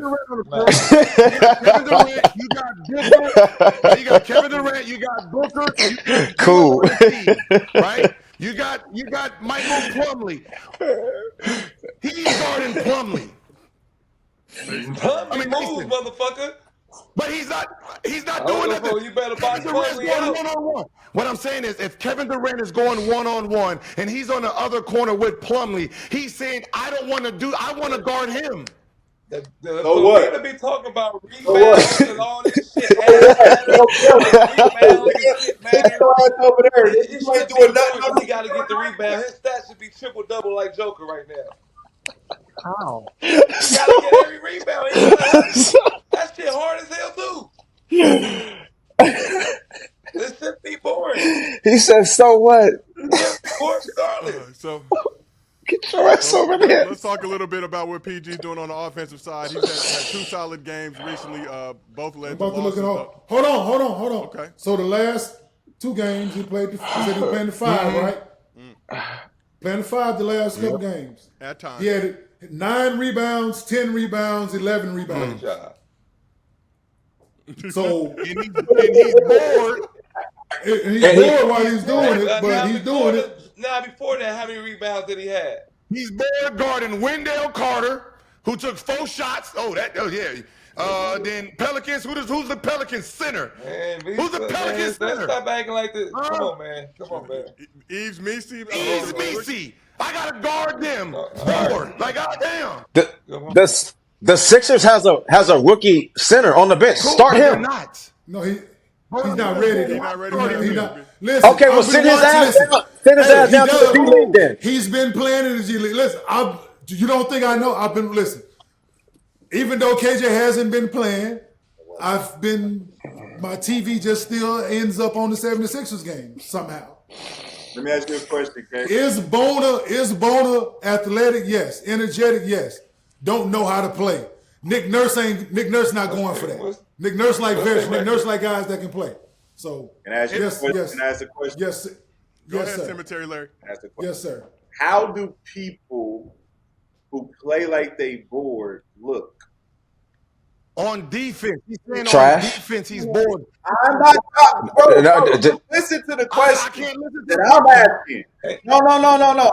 You got Kevin Durant, you got Booker, cool. Right? You got Michael Plumlee. He's guarding Plumlee. Plumlee moves, motherfucker. But he's not doing nothing. You better Kevin box Durant's Plumlee going out. one-on-one. What I'm saying is, if Kevin Durant is going one-on-one and he's on the other corner with Plumlee, he's saying, I want to guard him. So what? we gonna be talking about rebounds and all this shit. Rebounds and shit, man. Over there. He You should ain't be doing doing nothing. when he got to get the rebound. His stats should be triple-double like Joker right now. How? He got to get every rebound. He gotta have it. That shit hard as hell, too. This shit be boring. He said, so what? Yeah, boring regardless. Get your ass over there. Let's talk a little bit about what PG's doing on the offensive side. He's had 2 solid games recently, both led to losses. Hold on. Okay. So the last 2 games he played, he said he was playing the 5, right? Playing the 5 the last couple games. At times. He had 9 rebounds, 10 rebounds, 11 rebounds. So and he's bored. And he's bored while he's doing it, but he's doing it. Now, before that, how many rebounds did he have? He's bored guarding Wendell Carter, who took 4 shots. Then Pelicans. Who's the Pelicans center? Man, who's the Pelicans center? Stop acting like this. Come on, man. Yves Missi. I gotta guard them. Bored. Like, goddamn. The Sixers has a rookie center on the bench. Start him. Not. No, he's not ready. He's not ready. Listen, okay, well, send his ass down. Send his ass down to the G League then. He's been playing in the G League. Listen, you don't think I know? Listen. Even though KJ hasn't been playing, my TV just still ends up on the 76ers game somehow. Let me ask you a question, KJ. Is Bona athletic? Yes. Energetic? Yes. Don't know how to play. Nick Nurse not going for that. Nick Nurse like veterans. Nick Nurse like guys that can play. So Can I ask you a question? yes. Can I ask a question? Yes, sir. Go yes, ahead, sir. Cemetery Larry. Yes, sir. How do people who play like they bored look? On defense. He's saying Trash. on defense, he's bored. I'm not bro, listen to the question I can't listen to that I'm asking. No.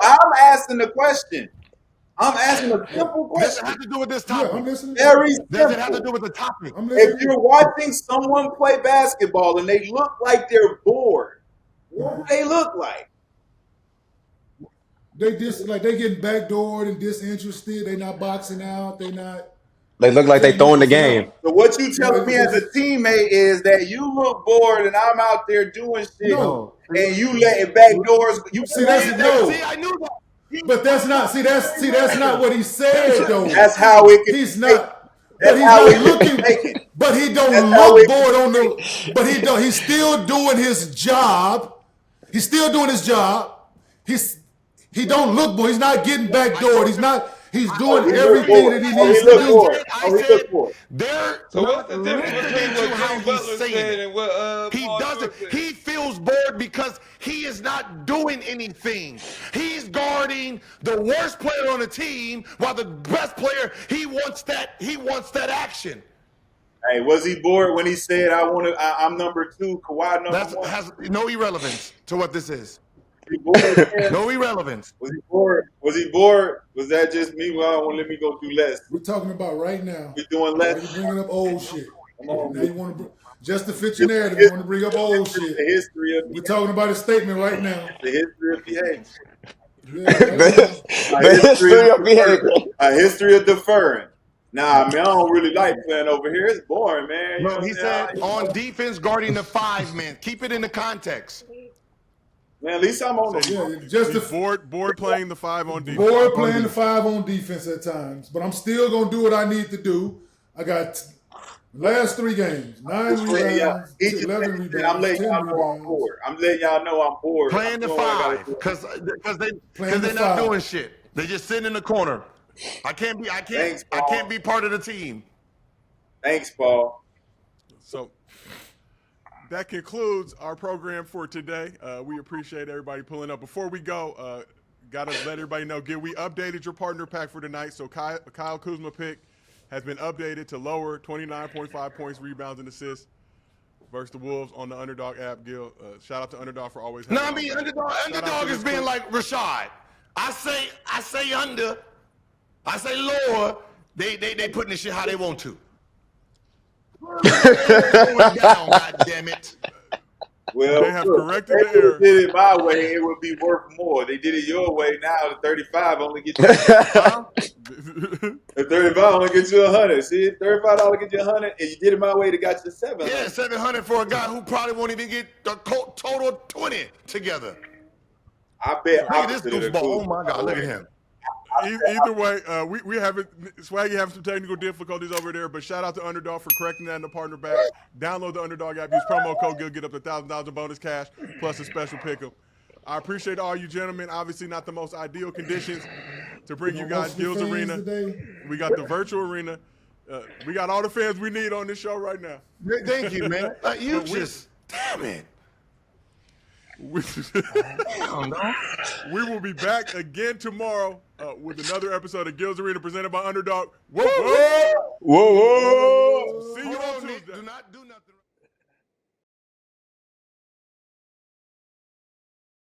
I'm asking the question. I'm asking a simple Does question. it have to do with this topic? Yeah, I'm listening. Very simple. Does it have to do with the topic? I'm listening. If you're watching someone play basketball and they look like they're bored, what do they look like? They getting backdoored and disinterested. They not boxing out. They not. They look like they throwing the game. So what you telling me as a teammate is that you look bored and I'm out there doing shit and you letting backdoors. You See, that's no. See, I knew that. But that's not. See, that's not what he said though. That's how it can. He's not. That's But he's how not it looking. can take it. But he don't That's how look it- bored on the. But he don't. He's still doing his job. He's still doing his job. He don't look bored. He's not getting backdoored. He's not. He's doing everything that he needs to do. So what's the difference between what Jimmy Butler said and what He Paul doesn't. George said? He feels bored because he is not doing anything. He's guarding the worst player on the team while the best player he wants that action. Hey, was he bored when he said, I'm number 2, Kawhi number 1"? Has no irrelevance to what this is. Was he bored? No irrelevance. Was he bored? Was he bored? Was that just me? Well, let me go do less. We're talking about right now. We doing Now less. you bringing up old shit. Come on, Now you want to just to fit your narrative. You want to bring up old shit. The history of We're talking about a statement right now. the history of behavior. The history of behavior. A history of deferring. Nah, man, I don't really like playing over here. It's boring, man. You know No, he what I'm said saying? on defense guarding the 5 men. Keep it in the context. Man, at least I'm on the Yeah, just He's bored playing the 5 on defense. bored playing the 5 on defense at times, but I'm still gonna do what I need to do. I got last 3 games, 9 rebounds, 11 rebounds, I'm letting 10 y'all know I'm rebounds. bored. I'm letting y'all know I'm bored. Playing the I'm doing what I 5 gotta do. because Playing the they're not 5. doing shit. They're just sitting in the corner. I can't be part of the team. Thanks, Paul. So that concludes our program for today. We appreciate everybody pulling up. Before we go, got to let everybody know, we updated your partner pack for tonight. So Kyle Kuzma pick has been updated to lower 29.5 points, rebounds, and assists versus the Wolves on the Underdog app. Gil, shout out to Underdog for always having Underdog is being like Rashad. I say under. I say lower. They putting this shit how they want to. Going down, goddammit. Well, They have look, corrected if the error. they did it my way, it would be worth more. They did it your way. Now the 35 only get you. Huh? The 35 only get you 100. See, $35 get you 100, and you did it my way. They got you 700. Yeah, 700 for a guy who probably won't even get the total 20 together. I bet. Look at this goofball. Oh my God, look at him. Either way, we haven't Swaggy having some technical difficulties over there, but shout out to Underdog for correcting that in the partner back. Download the Underdog app, use promo code GIL, get up to $1,000 in bonus cash plus a special pick'em. I appreciate all you gentlemen. Obviously, not the most ideal conditions to bring you guys Gil's Arena. We got the virtual arena. We got all the fans we need on this show right now. Thank you, man. Damn it. We will be back again tomorrow with another episode of Gil's Arena presented by Underdog. Whoa, whoa. Whoa, whoa. See you on Tuesday. Do not do nothing.